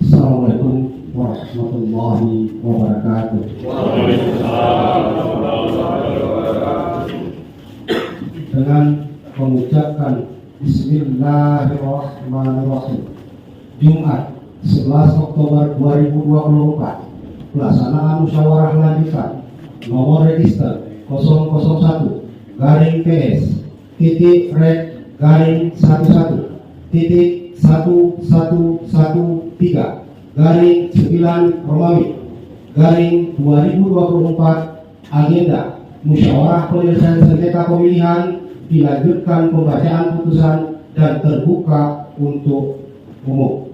Assalamualaikum warahmatullahi wabarakatuh. Dengan mengucapkan Bismillahirrahmanirrahim, Jumat 11 Oktober 2024, pelaksanaan musyawarah lanjutan nomor register 001 garing PS titik red garing 11 titik 1113 garing 9 Romawi garing 2024. Agenda musyawarah penyelesaian sengketa pemilihan dilanjutkan pembacaan putusan dan terbuka untuk umum.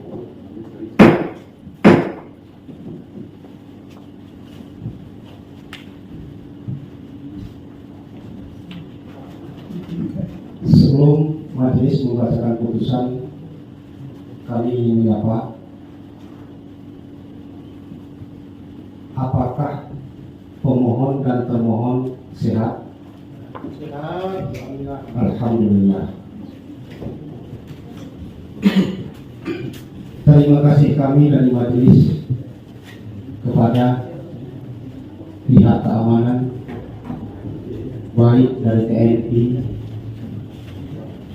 Sebelum majelis membacakan putusan, kami ingin menyapa apakah pemohon dan termohon sehat? Sehat, alhamdulillah. Terima kasih kami dari majelis kepada pihak keamanan, baik dari TNI,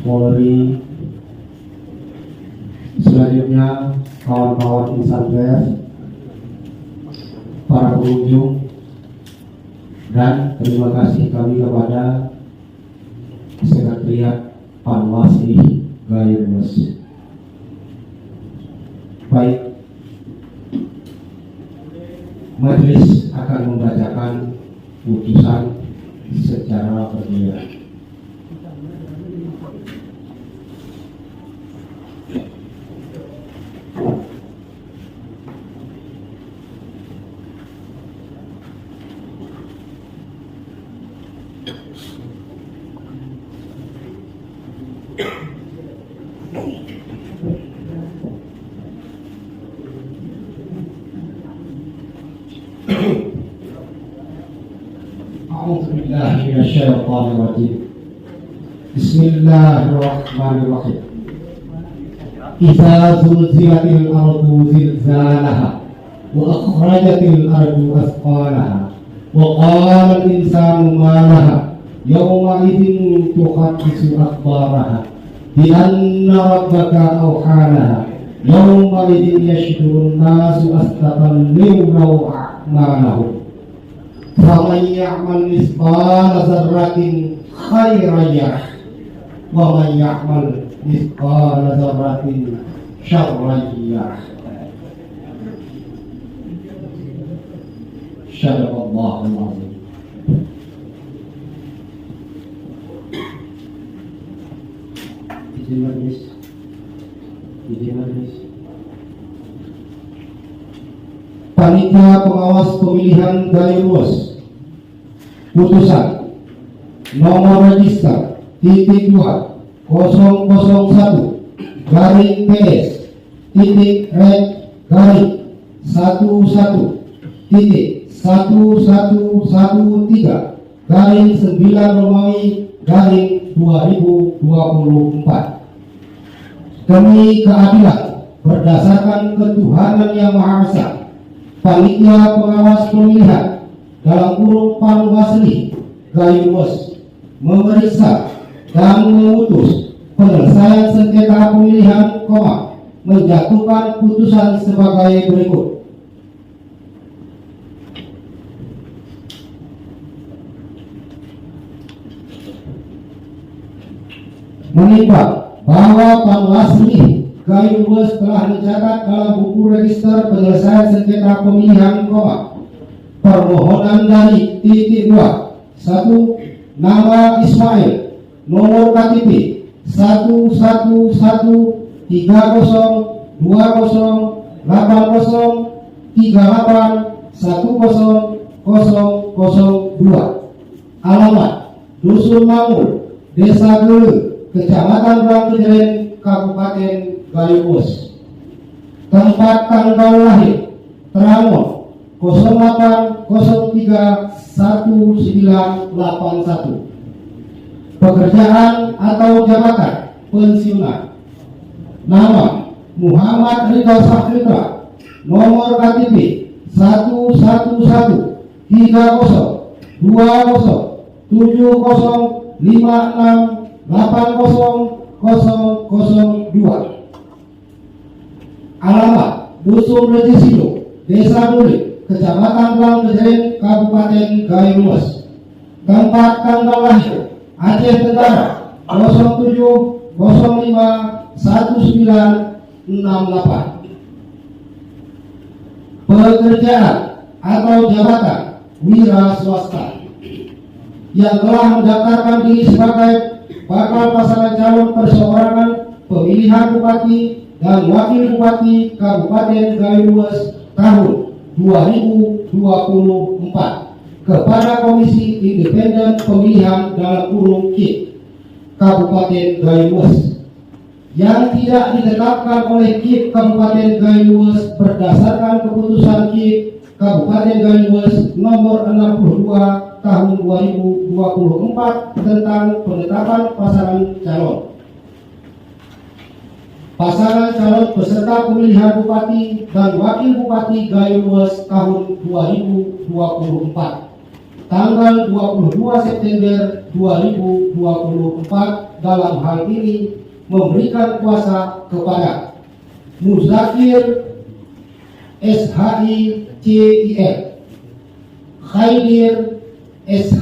Polri, selanjutnya kawan-kawan insan pers, para pengunjung, dan terima kasih kami kepada Sekretariat Panwasli Gayus. Baik, majelis akan membacakan putusan secara bergiliran. A'udzubillahi minasyaitonir rajim. Bismillahirrahmanirrahim. Idza zulzilatil ardu zilzalaha wa akhrajatil ardu athqalaha wa qala al-insanu ma laha yawma idzin tuhaddisu akhbaraha bi anna rabbaka awhalaha yawma idzin yashdurun nasu astaqallu law a'malahum faman ya'mal mithqala dzarratin khairan yarah wa man ya'mal mithqala dzarratin syarran yarah. Syadaqallahul azim. Izin majelis. Panitia pengawas pemilihan Gayus, putusan nomor register titik 2001 garing PS titik red garing 11 titik 1113 garing 9 Romawi garing 2024. Demi keadilan berdasarkan ketuhanan yang Maha Esa, panitia pengawas pemilihan dalam kurung Panwasli Gayus memeriksa dan memutus penyelesaian sengketa pemilihan, menjatuhkan putusan sebagai berikut. Menimbang bahwa Panwaslu Gayunwes telah mencatat dalam buku register penyelesaian sengketa pemilihan, permohonan dari titik 2, 1. Nama Ismail, nomor KTP 1113080381002, alamat Dusun Mangul, Desa Gele, Kecamatan Blangkejeren, Kabupaten Gayunwes. Tempat tanggal lahir Terangon 08031981. Pekerjaan atau jabatan pensiunan: nama Muhammad Ridho Sahritra, nomor KTP 111302070568002, alamat Dusun Rejisido, Desa Duli, Kecamatan Blangkejeren, Kabupaten Gayunwes. Tempat tanggal lahir Aceh Tenggara 07051968. Pekerjaan atau jabatan wira swasta yang telah mendaftarkan diri sebagai bakal pasangan calon perseorangan pemilihan bupati dan wakil bupati Kabupaten Gayunwes tahun 2024 kepada Komisi Independen Pemilihan (KIP) Kabupaten Gayunwes yang tidak ditetapkan oleh KIP Kabupaten Gayunwes berdasarkan keputusan KIP Kabupaten Gayunwes nomor 62 tahun 2024 tentang penetapan pasangan calon. Pasangan calon peserta pemilihan bupati dan wakil bupati Gayunwes tahun 2024 tanggal 22 September 2024 dalam hal ini memberikan kuasa kepada Muzakir SHI CIR, Khaidir SH,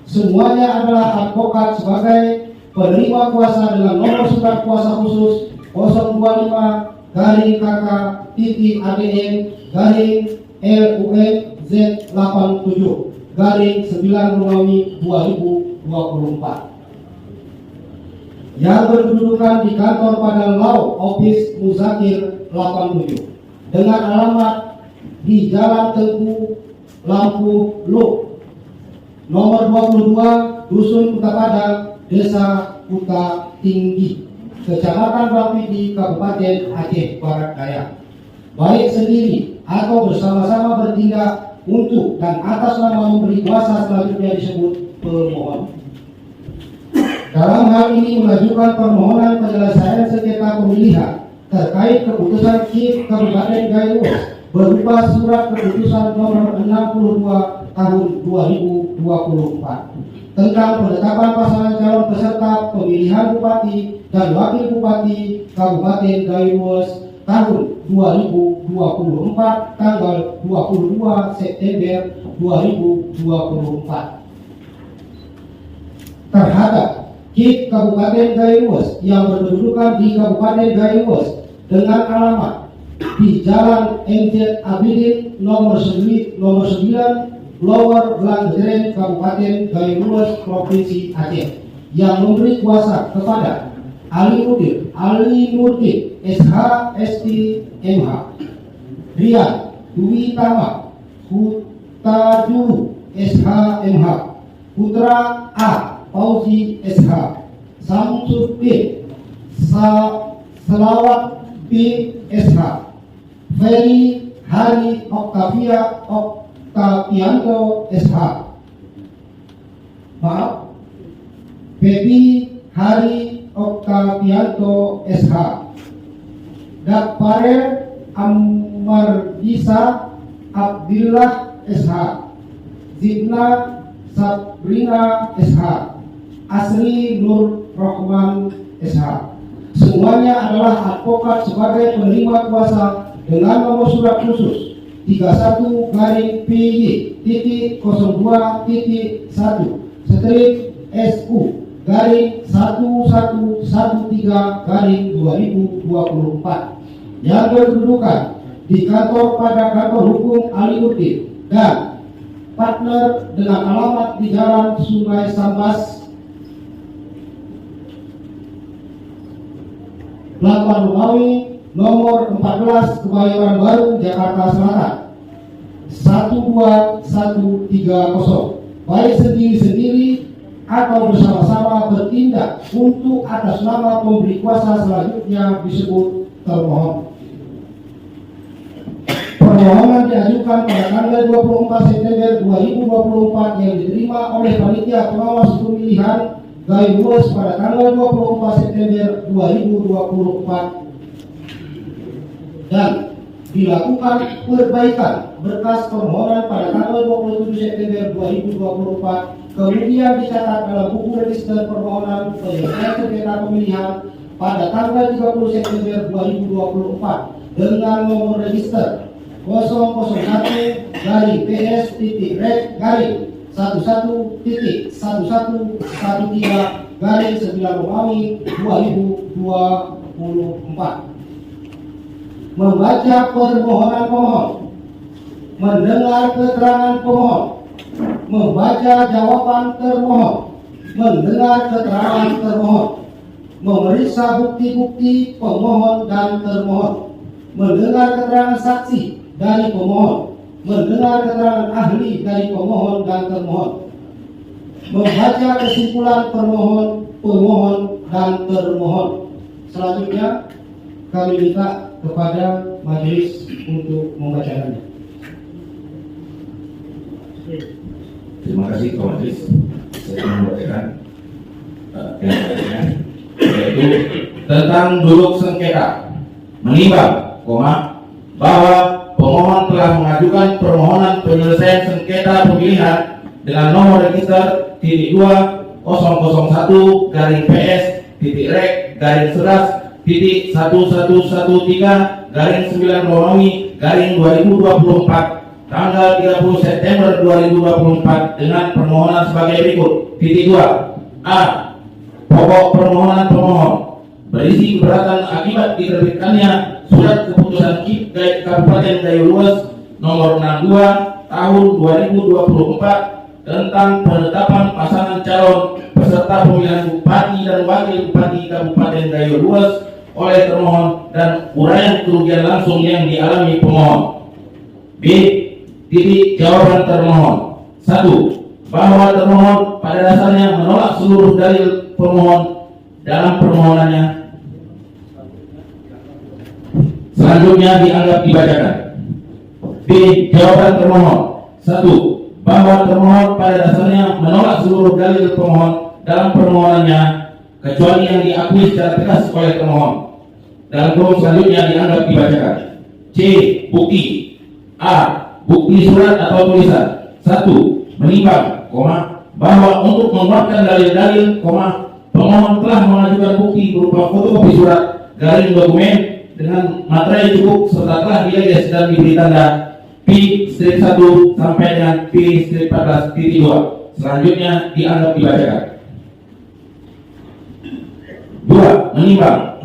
semuanya adalah advokat sebagai penerima kuasa dengan nomor surat kuasa khusus 025-KATN-LUN-Z87-9 yang berkedudukan di kantor pada Law Office Muzakir 87 dengan alamat di Jalan Tengku, Lampu Luk, nomor 22, Dusun Kuta Padang, Desa Kuta Tinggi, Kecamatan Bapidi, Kabupaten Aceh Barat Daya, baik sendiri atau bersama-sama bertindak untuk dan atas nama memberi kuasa selanjutnya disebut pemohon. Dalam hal ini mengajukan permohonan penyelesaian sengketa pemilihan terkait keputusan KIP Kabupaten Gayunwes berupa surat keputusan nomor 62 tahun 2024 tentang penetapan pasangan calon peserta pemilihan bupati dan wakil bupati Kabupaten Gayunwes tahun 2024 tanggal 22 September 2024 terhadap KIP Kabupaten Gayunwes yang berkedudukan di Kabupaten Gayunwes dengan alamat di Jalan MZ Abidin nomor 9 Lower Blangkejeren, Kabupaten Gayunwes, Provinsi Aceh, yang memberi kuasa kepada Ali Nurdin SH ST MH, Rian Dwi Tama Hutajulu SH MH, Putra A Fauzi SH, Samsuddin Selawat B SH, Ferry Hari Oktavianto SH, Pepi Hari Oktavianto SH, Dakpare Amardisa Abdillah SH, Zibna Sabrina SH, Asri Nur Rohman SH. Semuanya adalah advokat sebagai penerima kuasa dengan nomor surat khusus 31/PY.02.1 /1113/2024 yang berkedudukan di kantor pada kantor hukum Aliuddin dan partner dengan alamat di Jalan Sungai Sambas, Lapan Romawi, nomor 14, Kebayoran Baru, Jakarta Selatan 12130, baik sendiri-sendiri atau bersama-sama bertindak untuk atas nama pemberi kuasa selanjutnya disebut termohon. Permohonan diajukan pada tanggal 24 September 2024 yang diterima oleh Panitia Pengawas Pemilihan Gayo Luas pada tanggal 24 September 2024 dan dilakukan perbaikan berkas permohonan pada tanggal 27 September 2024, kemudian dicatat dalam buku register permohonan penyelesaian sengketa pemilihan pada tanggal 30 September 2024 dengan nomor register 001-PS-111113/9 Romawi 2024. Membaca permohonan pemohon, mendengar keterangan pemohon, membaca jawaban termohon, mendengar keterangan termohon, memeriksa bukti-bukti pemohon dan termohon, mendengar keterangan saksi dari pemohon, mendengar keterangan ahli dari pemohon dan termohon, membaca kesimpulan pemohon dan termohon. Selanjutnya kami minta kepada majelis untuk membacakannya. Terima kasih Pak Majelis. Saya akan membacakan yaitu tentang duduk sengketa. Menimbang, bahwa pemohon telah mengajukan permohonan penyelesaian sengketa pemilihan dengan nomor register .2-001-1113/1113/9 Romawi 2024 tanggal 30 September 2024 dengan permohonan sebagai berikut. 2. A. Pokok permohonan pemohon berisi keberatan akibat diterbitkannya Surat Keputusan KIP Kabupaten Gayo Luas nomor 62 tahun 2024 tentang penetapan pasangan calon peserta pemilihan Bupati dan Wakil Bupati Kabupaten Gayo Luas oleh termohon dan uraian kerugian langsung yang dialami pemohon. B. Jawaban termohon. 1. Bahwa termohon pada dasarnya menolak seluruh dalil pemohon dalam permohonannya. Selanjutnya dianggap dibacakan. B. Jawaban termohon. 1. Bahwa termohon pada dasarnya menolak seluruh dalil pemohon dalam permohonannya kecuali yang diakui secara tegas oleh termohon. Dalam kurung selanjutnya dianggap dibacakan. C. Bukti. A. Bukti surat atau tulisan. 1. Menimbang, bahwa untuk menguatkan dalil-dalil, pemohon telah mengajukan bukti berupa fotokopi surat, garing dokumen dengan materai cukup serta telah dilegis dan diberi tanda P-1 sampai dengan P-14.2. Selanjutnya dianggap dibacakan. 2. Menimbang,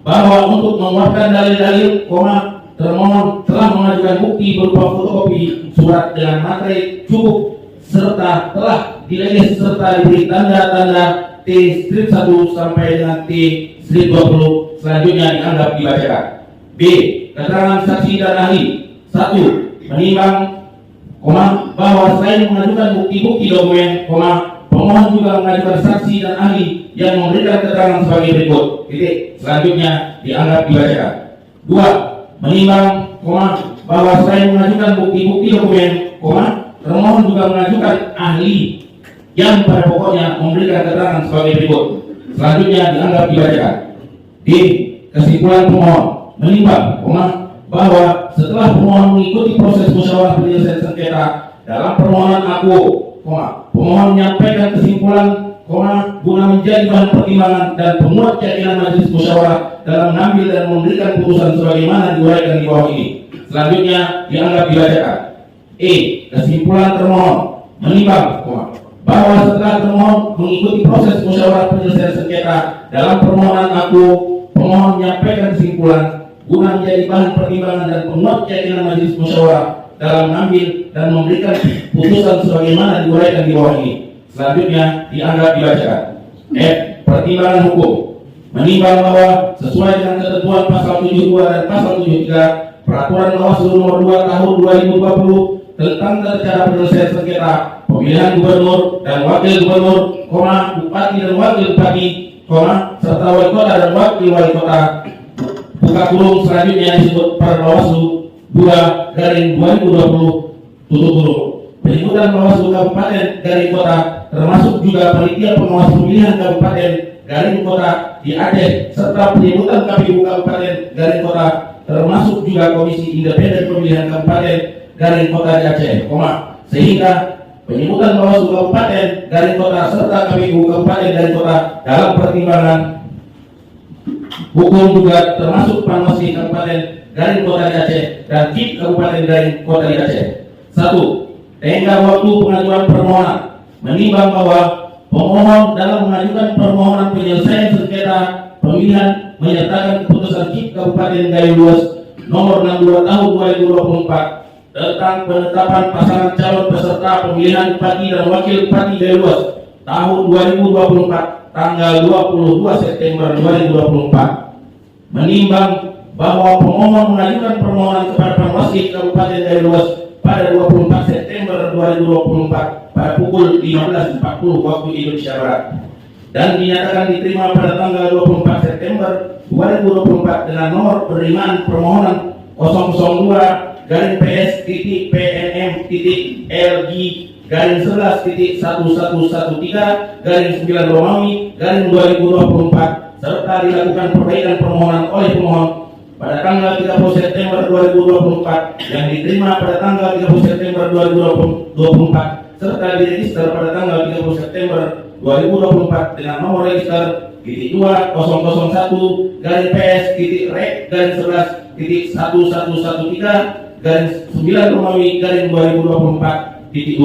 bahwa untuk menguatkan dalil-dalil, termohon telah mengajukan bukti berupa fotokopi surat dengan materai cukup serta telah dilegis serta diberi tanda-tanda T-1 sampai dengan T-20. Selanjutnya dianggap dibacakan. B. Keterangan saksi dan ahli. 1. Menimbang, bahwa selain mengajukan bukti-bukti dokumen, pemohon juga mengajukan saksi dan ahli yang memberikan keterangan sebagai berikut. Selanjutnya dianggap dibacakan. 2. Menimbang, bahwa selain mengajukan bukti-bukti dokumen, termohon juga mengajukan ahli yang pada pokoknya memberikan keterangan sebagai berikut. Selanjutnya dianggap dibacakan. D. Kesimpulan pemohon. Menimbang, bahwa setelah pemohon mengikuti proses musyawarah penyelesaian sengketa dalam permohonan aku, pemohon menyampaikan kesimpulan, guna menjadi bahan pertimbangan dan pemuat keyakinan majelis musyawarah dalam mengambil dan memberikan putusan sebagaimana diuraikan di bawah ini. Selanjutnya dianggap dibacakan. Kesimpulan termohon menimbang, bahwa setelah termohon mengikuti proses musyawarah penyelesaian sengketa dalam permohonan aku, pemohon menyampaikan kesimpulan guna menjadi bahan pertimbangan dan pemuat keyakinan majelis musyawarah dalam mengambil dan memberikan putusan sebagaimana diuraikan di bawah ini. Selanjutnya dianggap dibacakan. Pertimbangan hukum menimbang bahwa sesuai dengan ketentuan pasal 72 dan pasal 73 Peraturan Bawaslu Nomor 2 Tahun 2020 tentang tata cara penyelesaian sengketa pemilihan gubernur dan wakil gubernur, bupati dan wakil bupati, serta wali kota dan wakil wali kota, buka kurung selanjutnya disebut per Bawaslu 2/2020 tutup kurung. Penyebutan Bawaslu Kabupaten Garing Kota termasuk juga panitia pengawas pemilihan Kabupaten Garing Kota di Aceh serta penyebutan KPU Kabupaten Garing Kota termasuk juga Komisi Independen Pemilihan Kabupaten Garing Kota di Aceh, sehingga penyebutan Bawaslu Kabupaten Garing Kota serta KPU Kabupaten Garing Kota dalam pertimbangan hukum juga termasuk Panwasli Kabupaten Garing Kota di Aceh dan KIP Kabupaten Garing Kota di Aceh. 1. Tenggang waktu pengajuan permohonan menimbang bahwa pemohon dalam mengajukan permohonan penyelesaian sengketa pemilihan menyertakan keputusan KIP Kabupaten Gayo Luas nomor 62 tahun 2024 tentang penetapan pasangan calon peserta pemilihan bupati dan wakil bupati Gayo Luas tahun 2024 tanggal 22 September 2024. Menimbang bahwa pemohon mengajukan permohonan kepada Panwasli Kabupaten Gayo Luas pada 24 September 2024 pada pukul 15.40 waktu Indonesia Barat dan dinyatakan diterima pada tanggal 24 September 2024 dengan nomor penerimaan permohonan 002-PSDT-PNM-LG-11.1113-9 Romawi-2024 serta dilakukan perbaikan permohonan oleh pemohon pada tanggal 30 September 2024 yang diterima pada tanggal 30 September 2024 serta diregister pada tanggal 30 September 2024 dengan nomor register -20.1-REC-11.1113-9 Romawi-2024-2.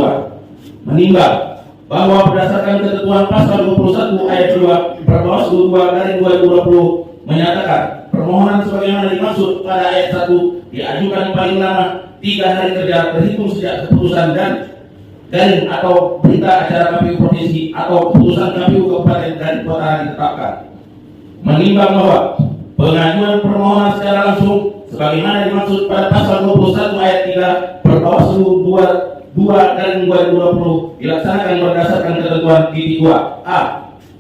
Menimbang bahwa berdasarkan ketentuan pasal 21 ayat 2 Perbawaslu 2/2020 menyatakan permohonan sebagaimana dimaksud pada ayat 1 diajukan paling lama 3 hari kerja terhitung sejak keputusan dan atau berita acara KPU Provinsi atau keputusan KPU Kabupaten dan Kota ditetapkan. Menimbang bahwa pengajuan permohonan secara langsung sebagaimana dimaksud pada pasal 21 ayat 3 Perbawaslu 2/2020 dilaksanakan berdasarkan ketentuan titik 2.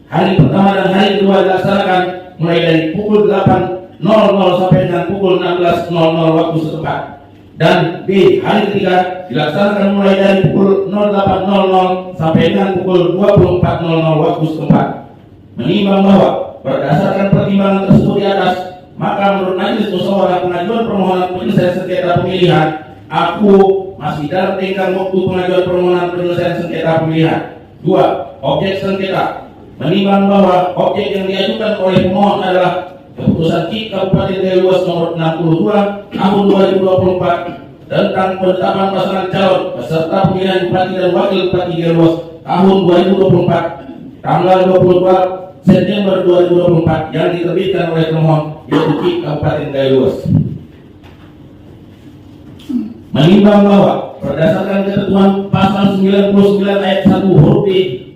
Hari pertama dan hari kedua dilaksanakan mulai dari pukul 8.00 sampai dengan pukul 16.00 waktu setempat. Dan B. Hari ketiga dilaksanakan mulai dari pukul 08.00 sampai dengan pukul 24.00 waktu setempat. Menimbang bahwa berdasarkan pertimbangan tersebut di atas, maka menurut Majelis Musyawarah pengajuan permohonan penyelesaian sengketa pemilihan, aku masih dalam tenggang waktu pengajuan permohonan penyelesaian sengketa pemilihan. 2. Objek sengketa menimbang bahwa objek yang diajukan oleh pemohon adalah keputusan KIP Kabupaten Gayo Luas nomor 62 tahun 2024 tentang penetapan pasangan calon peserta pemilihan bupati dan wakil bupati Gayo Luas tahun 2024 tanggal 22 September 2024 yang diterbitkan oleh pemohon yaitu KIP Kabupaten Gayo Luas. Menimbang bahwa berdasarkan ketentuan pasal 99 ayat 1 huruf B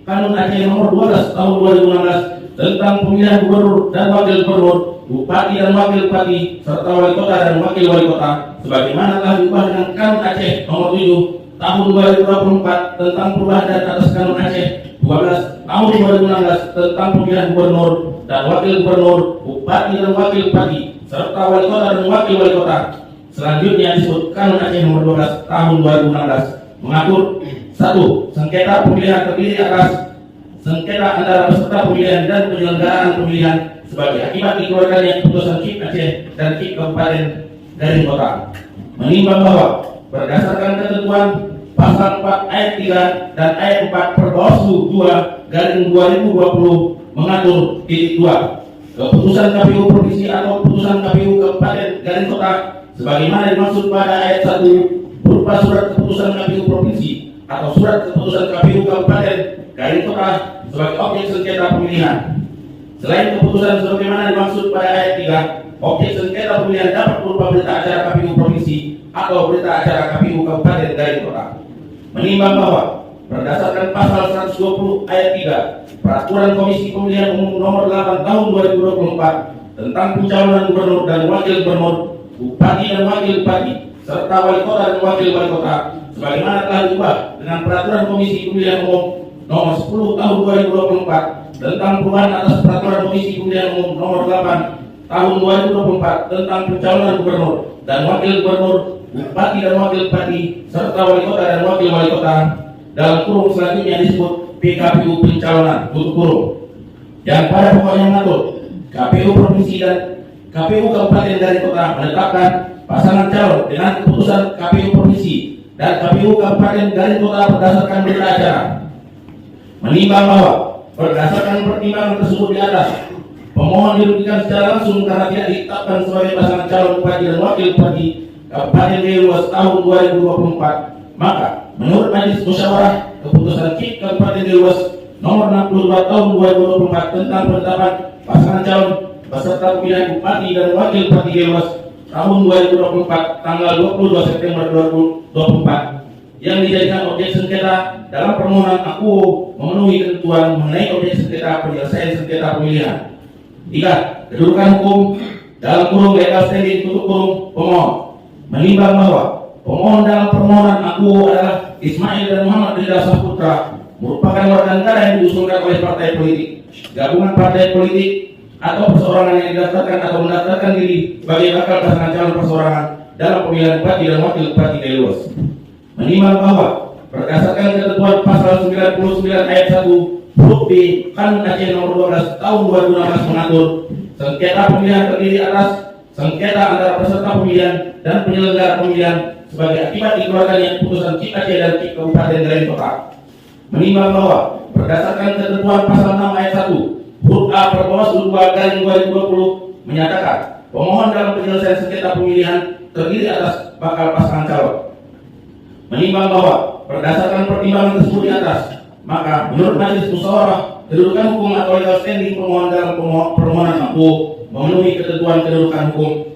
Kanun Aceh nomor 12 tahun 2016 tentang pemilihan gubernur dan wakil gubernur, bupati dan wakil bupati, serta wali kota dan wakil wali kota, sebagaimana telah diubah dengan Kanun Aceh nomor 7 tahun 2024 tentang perubahan dan atas Kanun Aceh 12 tahun 2016 tentang pemilihan gubernur dan wakil gubernur, bupati dan wakil bupati, serta wali kota dan wakil wali kota. Selanjutnya disebut Kanun Aceh nomor 12 tahun 2016 mengatur 1. Sengketa pemilihan terdiri atas sengketa antara peserta pemilihan dan penyelenggaraan pemilihan sebagai akibat dikeluarkannya keputusan KIP Aceh dan KIP Kabupaten Garing Kota. Menimbang bahwa berdasarkan ketentuan pasal 4 ayat 3 dan ayat 4 Perbawaslu 2/2020 mengatur titik 2. Keputusan KPU provinsi atau keputusan KPU Kabupaten Garing Kota sebagaimana dimaksud pada ayat 1 berupa surat keputusan KPU provinsi atau surat keputusan KPU Kabupaten Garing Kota sebagai objek sengketa pemilihan. Selain keputusan sebagaimana dimaksud pada ayat 3, objek sengketa pemilihan dapat berupa berita acara KPU provinsi atau berita acara KPU Kabupaten Garing Kota. Menimbang bahwa berdasarkan pasal 120 ayat 3 Peraturan Komisi Pemilihan Umum Nomor 8 Tahun 2024 tentang pencalonan gubernur dan wakil gubernur, bupati dan wakil bupati, serta wali kota dan wakil wali kota, sebagaimana telah diubah dengan Peraturan Komisi Pemilihan Umum Nomor 10 Tahun 2024 tentang perubahan atas Peraturan Komisi Pemilihan Umum Nomor 8 Tahun 2024 tentang pencalonan gubernur dan wakil gubernur, bupati dan wakil bupati, serta wali kota dan wakil wali kota, dalam kurung selanjutnya disebut PKPU pencalonan tutup kurung, yang pada pokoknya mengatur KPU provinsi dan KPU Kabupaten Garing Kota menetapkan pasangan calon dengan keputusan KPU provinsi dan KPU Kabupaten Garing Kota berdasarkan berita acara. Menimbang bahwa berdasarkan pertimbangan tersebut di atas, pemohon dirugikan secara langsung karena tidak ditetapkan sebagai pasangan calon bupati dan wakil bupati Kabupaten Garing Kota tahun 2024. Maka menurut Majelis Musyawarah keputusan KIP Kabupaten Galuas nomor 62 tahun 2024 tentang penetapan pasangan calon peserta pemilihan bupati dan wakil bupati Galuas tahun 2024 tanggal 22 September 2024 yang dijadikan objek sengketa dalam permohonan akuo memenuhi ketentuan mengenai objek sengketa penyelesaian sengketa pemilihan. 3. Kedudukan hukum dalam kurung legal standing tutup kurung pemohon. Menimbang bahwa pemohon dalam permohonan akuo adalah Ismail dan Muhammad Ridha Saputra, merupakan warga negara yang diusulkan oleh partai politik, gabungan partai politik, atau perseorangan yang didaftarkan atau mendaftarkan diri sebagai bakal pasangan calon perseorangan dalam pemilihan bupati dan wakil bupati Galuas. Menimbang bahwa berdasarkan ketentuan pasal 99 ayat 1 huruf B Kanun Aceh nomor 12 tahun 2016 mengatur sengketa pemilihan terdiri atas sengketa antara peserta pemilihan dan penyelenggara pemilihan sebagai akibat dikeluarkannya keputusan KIP Aceh dan KIP Kabupaten Garing Kota. Menimbang bahwa berdasarkan ketentuan pasal 6 ayat 1 huruf A Perbawaslu 2/2020 menyatakan pemohon dalam penyelesaian sengketa pemilihan terdiri atas bakal pasangan calon. Menimbang bahwa berdasarkan pertimbangan tersebut di atas, maka menurut Majelis Musyawarah kedudukan hukum atau legal standing pemohon dalam permohonan akuo memenuhi ketentuan kedudukan hukum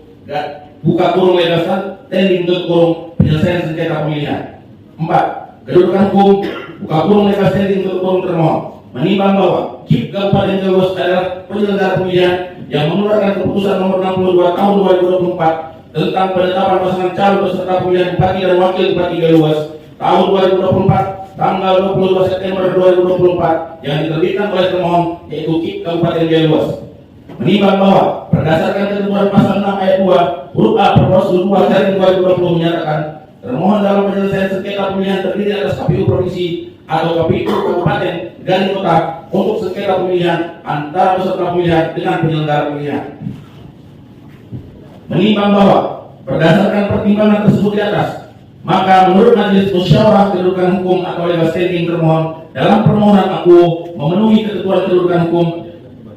buka kurung legal standing tutup kurung penyelesaian sengketa pemilihan. 4. Kedudukan hukum buka kurung legal standing tutup kurung termohon. Menimbang bahwa KIP Kabupaten Galuas adalah penyelenggara pemilihan yang mengeluarkan keputusan nomor 62 tahun 2024 tentang penetapan pasangan calon peserta pemilihan bupati dan wakil bupati Galuas tahun 2024 tanggal 22 September 2024 yang diterbitkan oleh termohon yaitu KIP Kabupaten Galuas. Menimbang bahwa berdasarkan ketentuan pasal 6 ayat 2 huruf A Perbawaslu 2/2020 menyatakan termohon dalam penyelesaian sengketa pemilihan terdiri atas KPU provinsi atau KPU Kabupaten Garing Kota untuk sengketa pemilihan antara peserta pemilihan dengan penyelenggara pemilihan. Menimbang bahwa berdasarkan pertimbangan tersebut di atas, maka menurut Majelis Musyawarah kedudukan hukum atau legal standing termohon dalam permohonan akuo memenuhi ketentuan kedudukan hukum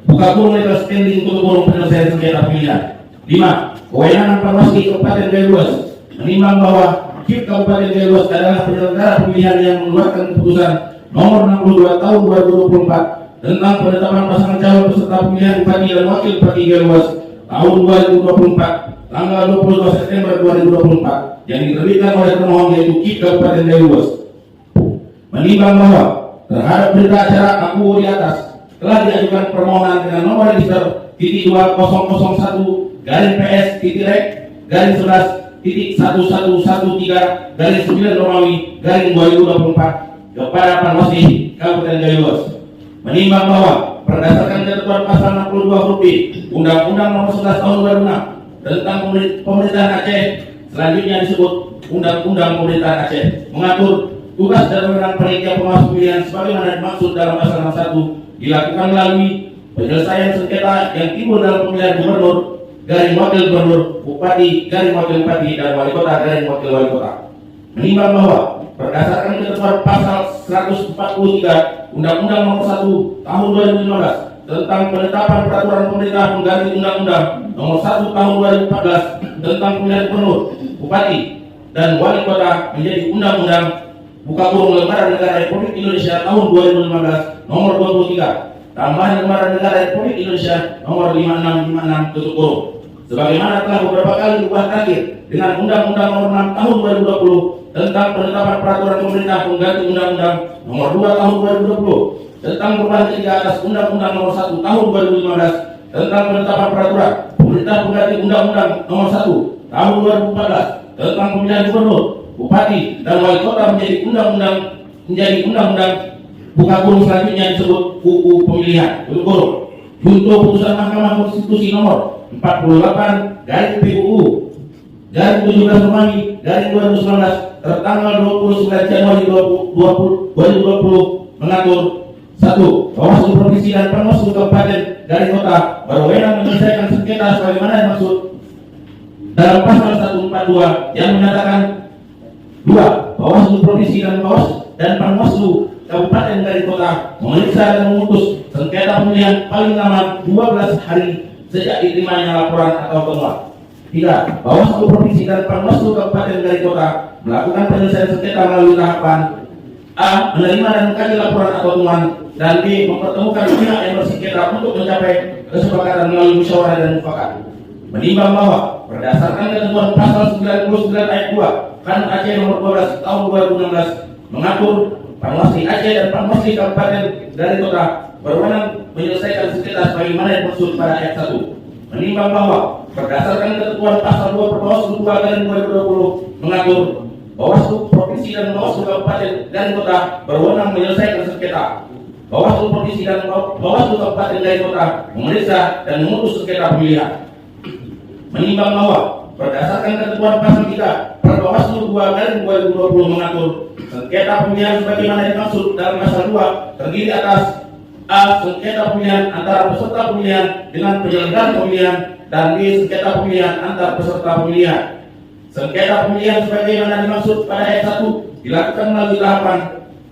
buka kurung legal standing tutup kurung penyelesaian sengketa pemilihan. 5. Kewenangan Panwaslu Kabupaten Galuas. Menimbang bahwa KIP Kabupaten Galuas adalah penyelenggara pemilihan yang mengeluarkan keputusan nomor 62 tahun 2024 tentang penetapan pasangan calon peserta pemilihan bupati dan wakil bupati Galuas tahun 2024 tanggal 22 September 2024 yang diterbitkan oleh termohon yaitu KIP Kabupaten Galuas. Menimbang bahwa terhadap berita acara akuo di atas telah diajukan permohonan dengan nomor register /2013/11/1113/9 Romawi/2024 kepada Panwaslu Kabupaten Galuas. Menimbang bahwa berdasarkan ketentuan pasal 62 huruf B Undang-Undang Nomor 11 Tahun 2006 tentang pemerintahan Aceh, selanjutnya disebut Undang-Undang Pemerintahan Aceh, mengatur tugas dan wewenang panitia pengawas pemilihan sebagaimana dimaksud dalam pasal 61 dilakukan melalui penyelesaian sengketa yang timbul dalam pemilihan gubernur, garing wakil gubernur, bupati, garing wakil bupati, dan wali kota, garing wakil wali kota. Menimbang bahwa berdasarkan ketentuan pasal 143 Undang-Undang Nomor 1 Tahun 2015 tentang penetapan peraturan pemerintah pengganti Undang-Undang Nomor 1 Tahun 2014 tentang pemilihan gubernur, bupati, dan wali kota menjadi Undang-Undang buka kurung Lembaran Negara Republik Indonesia Tahun 2015 Nomor 23, tambahan Lembaran Negara Republik Indonesia Nomor 5656 tutup kurung. Sebagaimana telah beberapa kali diubah terakhir dengan Undang-Undang Nomor 6 Tahun 2020 tentang penetapan peraturan pemerintah pengganti Undang-Undang Nomor 2 Tahun 2020 tentang perubahan ketiga atas Undang-Undang Nomor 1 Tahun 2015 tentang penetapan peraturan pemerintah pengganti Undang-Undang Nomor 1 Tahun 2014 tentang pemilihan gubernur, bupati, dan wali kota menjadi undang-undang buka kurung selanjutnya disebut UU Pemilihan tutup kurung. Junto putusan Mahkamah Konstitusi Nomor 48 garis PUU garis 17 Romawi garis 2019 tertanggal 29 Januari 2020 mengatur 1. Bawaslu Provinsi dan Panwaslu Kabupaten garis kota berwenang menyelesaikan sengketa sebagaimana dimaksud dalam pasal 142 yang menyatakan 2. Bawaslu Provinsi dan Panwaslu Kabupaten garis kota memeriksa dan memutus sengketa pemilihan paling lama 12 hari sejak diterimanya laporan atau temuan. 3. Bawaslu Provinsi dan Panwaslu Kabupaten garis kota melakukan penyelesaian sengketa melalui tahapan A. Menerima dan mengkaji laporan atau temuan, dan B. Mempertemukan pihak yang bersengketa untuk mencapai kesepakatan melalui musyawarah dan mufakat. Menimbang bahwa berdasarkan ketentuan pasal 99 ayat 2 Kanun Aceh Nomor 12 Tahun 2016 mengatur Panwasli Aceh dan Panwasli Kabupaten garis kota berwenang menyelesaikan sengketa sebagaimana yang dimaksud pada ayat 1. Menimbang bahwa berdasarkan ketentuan pasal 2 Perbawaslu 2 Garing 2020 mengatur Bawaslu Provinsi dan Bawaslu Kabupaten garis kota berwenang menyelesaikan sengketa. Bawaslu Provinsi dan Bawaslu Kabupaten garis kota memeriksa dan memutus sengketa pemilihan. Menimbang bahwa berdasarkan ketentuan pasal 3 Perbawaslu 2 Garing 2020 mengatur sengketa pemilihan sebagaimana dimaksud dalam pasal 2 terdiri atas A. Sengketa pemilihan antara peserta pemilihan dengan penyelenggara pemilihan, dan B. Sengketa pemilihan antar peserta pemilihan. Sengketa pemilihan sebagaimana dimaksud pada ayat 1 dilakukan melalui tahapan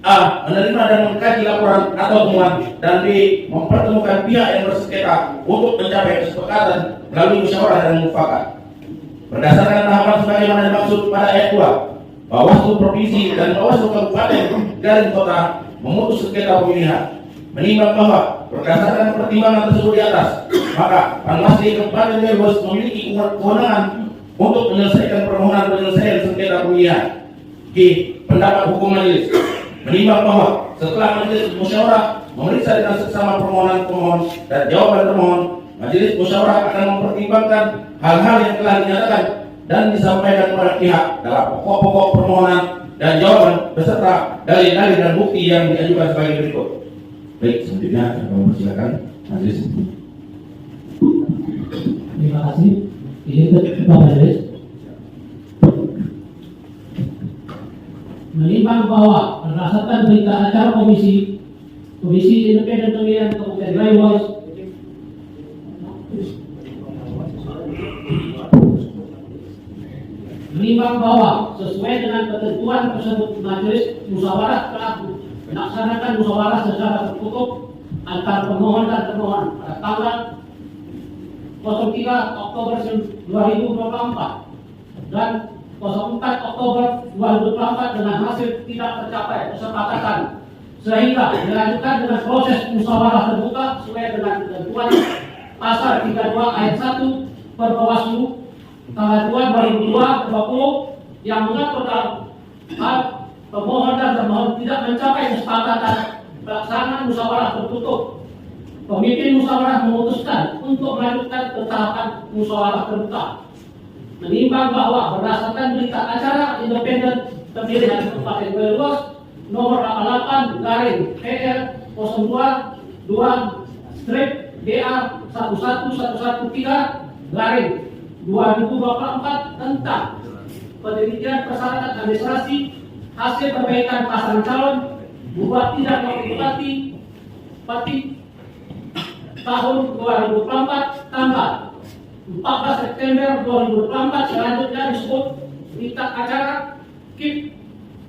A. Menerima dan mengkaji laporan atau temuan, dan B. Mempertemukan pihak yang bersengketa untuk mencapai kesepakatan melalui musyawarah dan mufakat. Berdasarkan tahapan sebagaimana dimaksud pada ayat 2, Bawaslu Provinsi dan Bawaslu Kabupaten garis kota memutus sengketa pemilihan. Menimbang bahwa berdasarkan pertimbangan tersebut di atas, maka Panwasli Kabupaten Brebes memiliki kewenangan untuk menyelesaikan permohonan penyelesaian sengketa pemilihan. G. Pendapat hukum majelis. Menimbang bahwa setelah majelis musyawarah memeriksa dengan seksama permohonan pemohon dan jawaban termohon, majelis musyawarah akan mempertimbangkan hal-hal yang telah dinyatakan dan disampaikan kepada pihak dalam pokok-pokok permohonan dan jawaban beserta dalil-dalil dan bukti yang diajukan sebagai berikut. Baik, selanjutnya kami persilakan majelis. Terima kasih. Izin ketua majelis. Menimbang bahwa berdasarkan berita acara Komisi Independen Pemilihan Kabupaten Brebes menimbang bahwa sesuai dengan ketentuan tersebut majelis musyawarah telah melaksanakan musyawarah secara tertutup antar pemohon dan termohon pada tanggal 03 Oktober 2024 dan 04 Oktober 2024 dengan hasil tidak tercapai kesepakatan, sehingga dilanjutkan dengan proses musyawarah terbuka sesuai dengan ketentuan pasal 32 ayat 1 Perbawaslu tanggal 2 2020 yang mengatur dalam hal pemohon dan termohon tidak mencapai kesepakatan pelaksanaan musyawarah tertutup. Pemimpin musyawarah memutuskan untuk melanjutkan ke tahapan musyawarah terbuka. Menimbang bahwa berdasarkan berita acara independen pemilihan Kabupaten Brebes nomor 88 garing PR 02/2/BA 11113 garing 2024 tentang penelitian persyaratan administrasi hasil perbaikan pasangan calon bupati dan wakil bupati tahun 2024 tanggal 14 September 2024 selanjutnya disebut berita acara KIP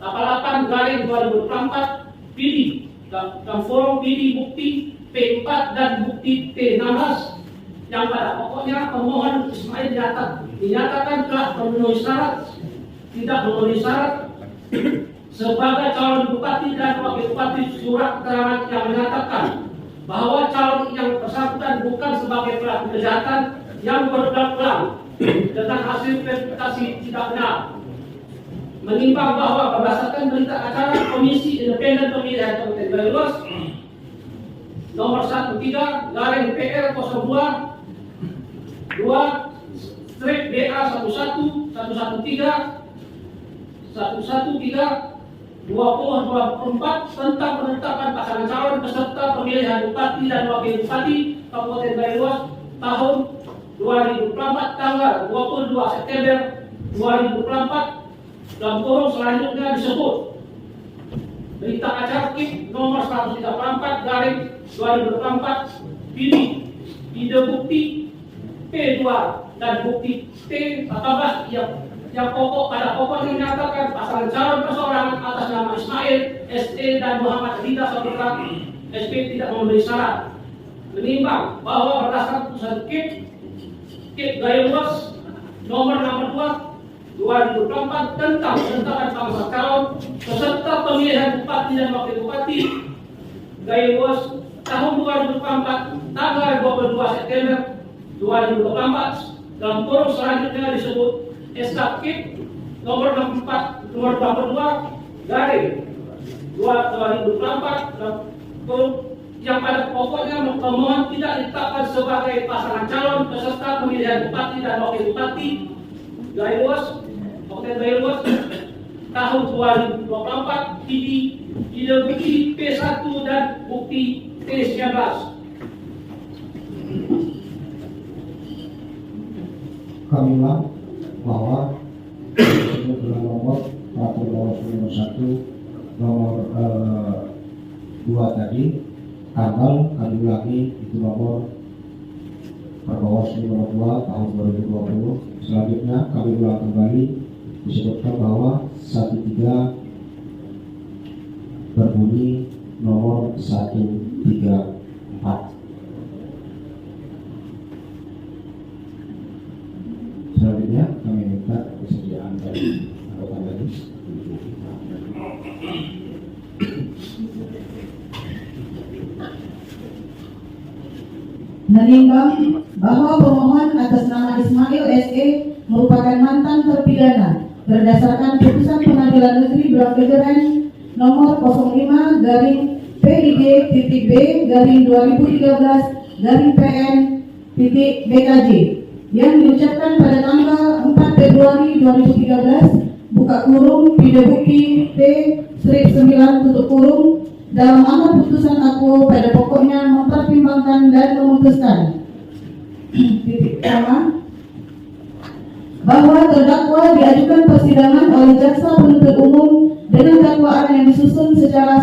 88/2024 PD dan forum PD bukti P4 dan bukti P16 yang pada pokoknya pemohon Ismail dinyatakan telah memenuhi syarat, tidak memenuhi syarat sebagai calon bupati dan wakil bupati. Surat keterangan yang menyatakan bahwa calon yang bersangkutan bukan sebagai pelaku kejahatan yang berulang-ulang dengan hasil verifikasi tidak benar. Menimbang bahwa berdasarkan berita acara Komisi Independen Pemilihan Kabupaten Banyumas nomor 13/BA02/1113/2024 tentang penetapan pasangan calon peserta pemilihan bupati dan wakil bupati Kabupaten Banyumas tahun 2024 tanggal 22 September 2024 dalam forum selanjutnya disebut berita acara KIP nomor 134/2024 pilih ide bukti P2 dan bukti T14 yang pokok pada pokoknya menyatakan pasangan calon perseorangan atas nama Ismail SE dan Muhammad Rida Saputra SP tidak memenuhi syarat. Menimbang bahwa berdasarkan putusan KIP Banyumas nomor 2/2024 tentang penetapan pasangan calon peserta pemilihan bupati dan wakil bupati Banyumas tahun 2024 tanggal 22 September 2024 dalam forum selanjutnya disebut SK KIP nomor 22/2024 dalam forum yang pada pokoknya pemohon tidak ditetapkan sebagai pasangan calon peserta pemilihan bupati dan wakil bupati Banyumas Kabupaten Banyumas tahun 2024 ide bukti P1 dan bukti T19. Kami ulang bahwa dengan nomor peraturan Bawaslu nomor 1 nomor 2 tadi tanggal kami ulangi itu nomor Bawaslu nomor 2 tahun 2020. Selanjutnya kami ulang kembali disebutkan bahwa 13 berbunyi nomor 134. Selanjutnya kami minta kesediaan dari anggota majelis. Menimbang bahwa pemohon atas nama Ismail SE merupakan mantan terpidana berdasarkan putusan Pengadilan Negeri Blangkegeren nomor 05/PID/2013/PN/BKJ yang diucapkan pada tanggal 4 Februari 2013 buka kurung pide bukti T-9 tutup kurung dalam amar putusan aku pada pokoknya mempertimbangkan dan memutuskan bahwa terdakwa diajukan persidangan oleh jaksa penuntut umum dengan dakwaan yang disusun secara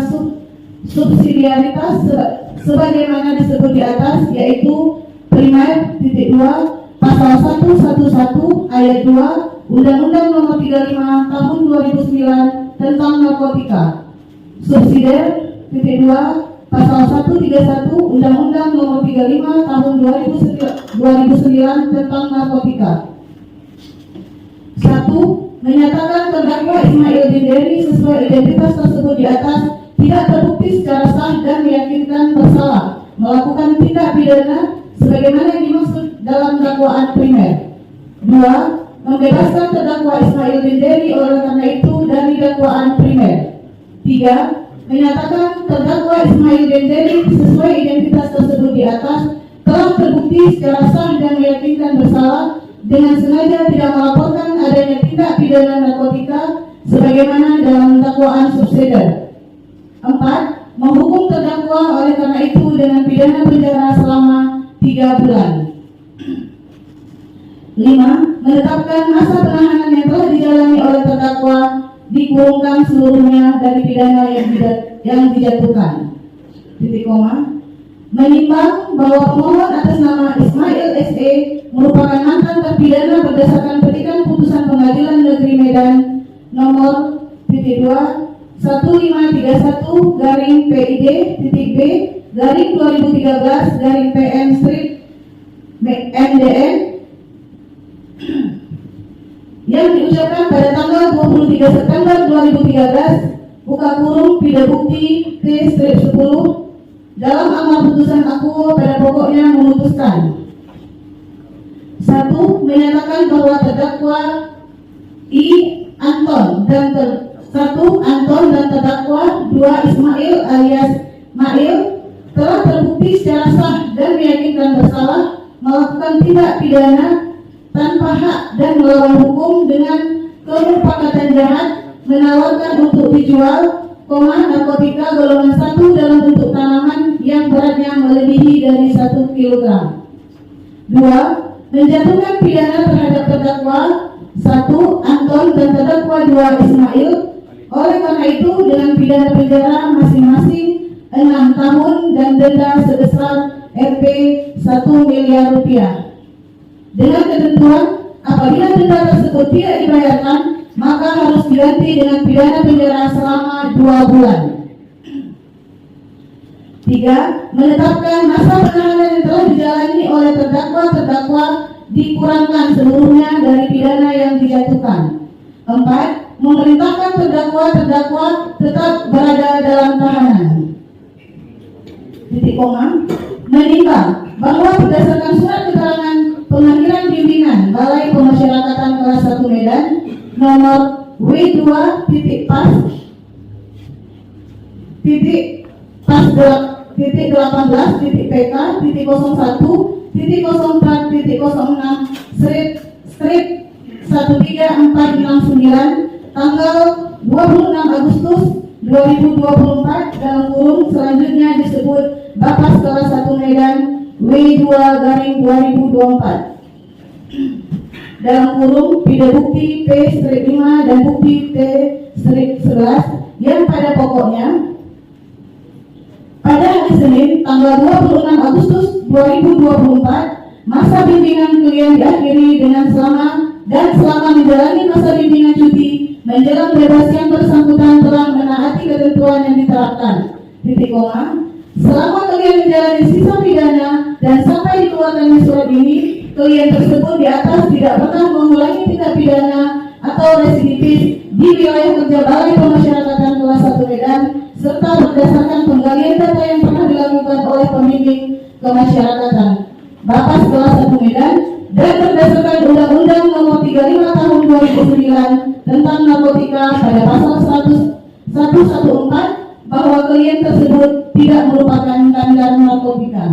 subsidiaritas sebagaimana disebut di atas, yaitu primer titik 2 pasal 111 ayat 2 Undang-Undang nomor 35 tahun 2009 tentang narkotika, subsidiar titik 2 pasal 131 Undang-Undang nomor 35 tahun 2009 tentang narkotika. 1. Menyatakan terdakwa Ismail bin Deri sesuai identitas tersebut di atas tidak terbukti secara sah dan meyakinkan bersalah melakukan tindak pidana sebagaimana yang dimaksud dalam dakwaan primer. 2. Membebaskan terdakwa Ismail bin Deri oleh karena itu dari dakwaan primer. 3. Menyatakan terdakwa Ismail bin Deri sesuai identitas tersebut di atas telah terbukti secara sah dan meyakinkan bersalah dengan sengaja tidak melaporkan adanya tindak pidana narkotika sebagaimana dalam dakwaan subsidiar. 4. Menghukum terdakwa oleh karena itu dengan pidana penjara selama 3 bulan. 5. Menetapkan masa penahanan yang telah dijalani oleh terdakwa dikurungkan seluruhnya dari pidana yang dijatuhkan. Titik koma. Menimbang bahwa pemohon atas nama Ismail SE merupakan mantan terpidana berdasarkan petikan putusan Pengadilan Negeri Medan nomor 1531 garing PID titik B garing 2013 garing PM strip MDN yang diucapkan pada tanggal 23 September 2013 buka kurung pidana bukti T strip 10 dalam amar putusan aku pada pokoknya memutuskan 1. Menyatakan bahwa terdakwa I. Anton dan Anton dan terdakwa 2 Ismail alias Mail telah terbukti secara sah dan meyakinkan bersalah melakukan tindak pidana tanpa hak dan melawan hukum dengan kemufakatan jahat menawarkan untuk dijual narkotika golongan 1 dalam bentuk tanaman yang beratnya melebihi dari 1 kg. 2. Menjatuhkan pidana terhadap terdakwa 1. Anton dan terdakwa 2 Ismail. Oleh karena itu dengan pidana penjara masing-masing 6 tahun dan denda sebesar Rp 1 miliar rupiah. Dengan ketentuan apabila denda tersebut tidak dibayarkan maka harus diganti dengan pidana penjara selama 2 bulan. 3. Menetapkan masa penahanan yang telah dijalani oleh terdakwa dikurangkan seluruhnya dari pidana yang dijatuhkan. 4. Memerintahkan terdakwa tetap berada dalam tahanan. Titik koma. Menimbang bahwa berdasarkan surat keterangan pengakhiran bimbingan Balai Pemasyarakatan kelas 1 Medan nomor W2.pas-1.0.1.06/1369 tanggal 26 Agustus 2024 dalam kurung selanjutnya disebut Bapas kelas 1 Medan W2/2024 dalam kurung pidana bukti P-5 dan bukti T-11 yang pada pokoknya pada hari Senin tanggal 26 Agustus 2024 masa bimbingan klien diakhiri dengan selama menjalani masa bimbingan cuti menjelang bebas yang bersangkutan telah menaati ketentuan yang diterapkan. Titik koma. Selama klien menjalani sisa pidana dan sampai dikeluarkannya surat ini, klien tersebut di atas tidak pernah mengulangi tindak pidana atau residivis di wilayah kerja Balai Pemasyarakatan kelas 1 Medan serta berdasarkan penggalian data yang pernah dilakukan oleh pembimbing kemasyarakatan Bapas kelas 1 Medan dan berdasarkan Undang-Undang Nomor 35 Tahun 2009 tentang narkotika pada pasal 114 bahwa klien tersebut tidak merupakan bandar narkotika.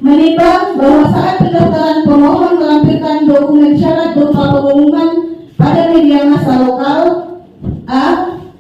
Menimbang bahwa saat pendaftaran pemohon melampirkan dokumen syarat berupa pengumuman pada media massa lokal A.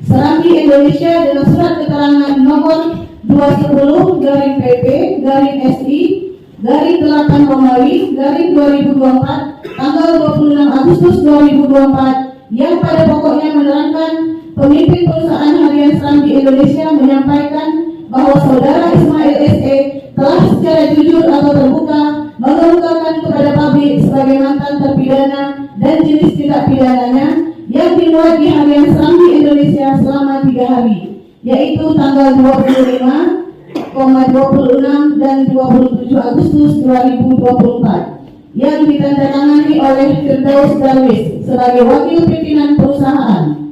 Serambi Indonesia dengan surat keterangan nomor 210-PP-SI-8 Romawi 2024 tanggal 26 Agustus 2024 yang pada pokoknya menerangkan pemimpin perusahaan harian Serambi Indonesia menyampaikan bahwa saudara Ismail SE telah secara jujur atau terbuka mengemukakan kepada publik sebagai mantan terpidana dan jenis tindak pidananya yang dimuat di harian Serambi Indonesia selama 3 hari, yaitu tanggal 25, 26 dan 27 Agustus 2024 yang ditandatangani oleh Firdaus Darwis sebagai wakil pimpinan perusahaan.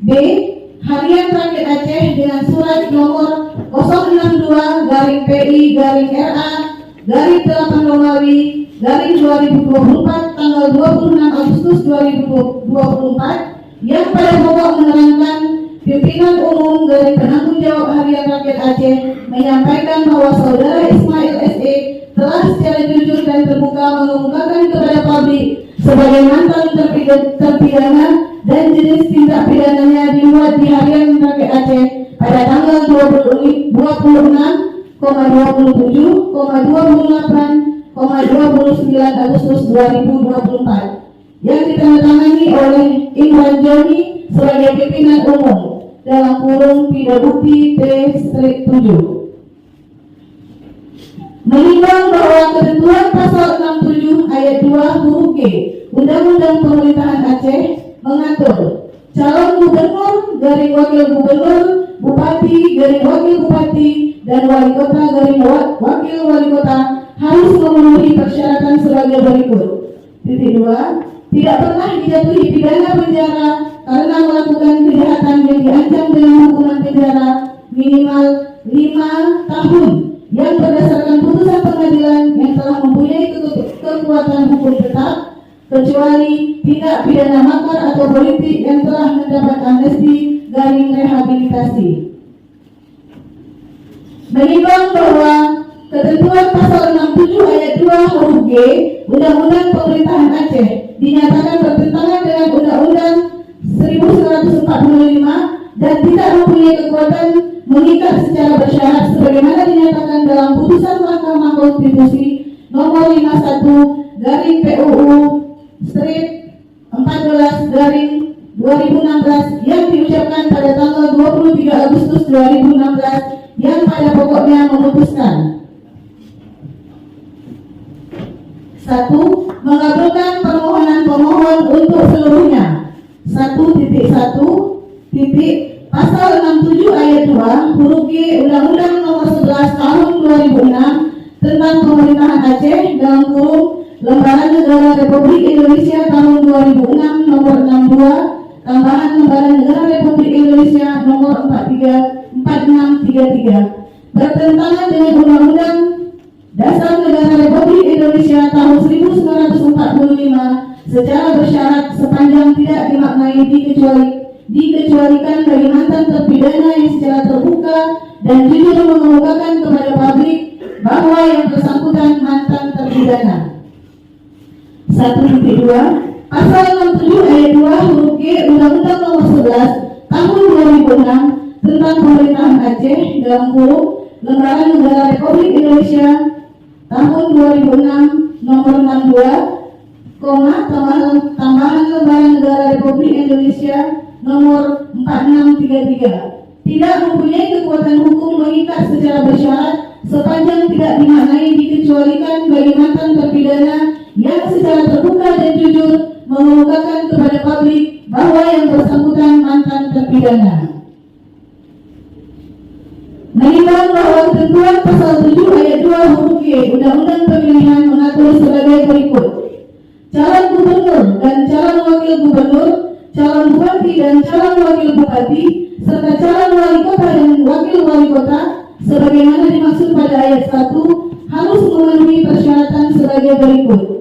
B. Harian Rakyat Aceh dengan surat nomor 062-PI-RA-8 Romawi 2024 tanggal 26 Agustus 2024 yang pada pokok menerangkan pimpinan umum dari penanggung jawab Harian Rakyat Aceh menyampaikan bahwa saudara Ismail SE telah secara jujur dan terbuka mengemukakan kepada publik sebagai mantan terpidana dan jenis tindak pidananya dimuat di Harian Rakyat Aceh pada tanggal 26,27,28,29 Agustus 2024 yang ditandatangani oleh Imran Joni sebagai pimpinan umum dalam kurung pidana bukti T-7. Menimbang bahwa ketentuan pasal 67 ayat 2 huruf G Undang-Undang Pemerintahan Aceh mengatur calon gubernur, garing wakil gubernur, bupati, garing wakil bupati, dan wali kota, garing wakil wali kota harus memenuhi persyaratan sebagai berikut. Titik 2. Tidak pernah dijatuhi pidana penjara karena melakukan kejahatan yang diancam dengan hukuman penjara minimal 5 tahun yang berdasarkan putusan pengadilan yang telah mempunyai kekuatan hukum tetap, kecuali tindak pidana makar atau politik yang telah mendapat amnesti garing rehabilitasi. Menimbang bahwa ketentuan pasal 67 ayat 2 huruf G Undang-Undang Pemerintahan Aceh dinyatakan bertentangan dengan Undang-Undang 1945 dan tidak mempunyai kekuatan mengikat secara bersyarat sebagaimana dinyatakan dalam putusan Mahkamah Konstitusi nomor 51 garing PUU strip 14 garing 2016 yang diucapkan pada tanggal 23 Agustus 2016 yang pada pokoknya memutuskan 1. Mengabulkan permohonan pemohon untuk seluruhnya. 1.1 Pasal 67 ayat 2 huruf G Undang-Undang nomor 11 tahun 2006 tentang pemerintahan Aceh dalam kurung Lembaran Negara Republik Indonesia tahun 2006 nomor 62 tambahan Lembaran Negara Republik Indonesia nomor 4633 bertentangan dengan Undang-Undang Dasar Negara Republik Indonesia tahun 1945 secara bersyarat sepanjang tidak dimaknai dikecualikan bagi mantan terpidana yang secara terbuka dan jujur mengemukakan kepada publik bahwa yang bersangkutan mantan terpidana. 1.2 Pasal 67 ayat 2 huruf G Undang-Undang nomor 11 tahun 2006 tentang pemerintahan Aceh dalam kurung Lembaran Negara Republik Indonesia tahun 2006 nomor 62, tambahan Lembaran Negara Republik Indonesia nomor 4633 tidak mempunyai kekuatan hukum mengikat secara bersyarat sepanjang tidak dimaknai dikecualikan bagi mantan terpidana yang secara terbuka dan jujur mengemukakan kepada publik bahwa yang bersangkutan mantan terpidana. Menimbang bahwa ketentuan pasal 7 ayat 2 huruf G Undang-Undang Pemilihan mengatur sebagai berikut: calon gubernur dan calon wakil gubernur, calon bupati dan calon wakil bupati, serta calon wali kota dan wakil wali kota, sebagaimana dimaksud pada ayat 1, harus memenuhi persyaratan sebagai berikut: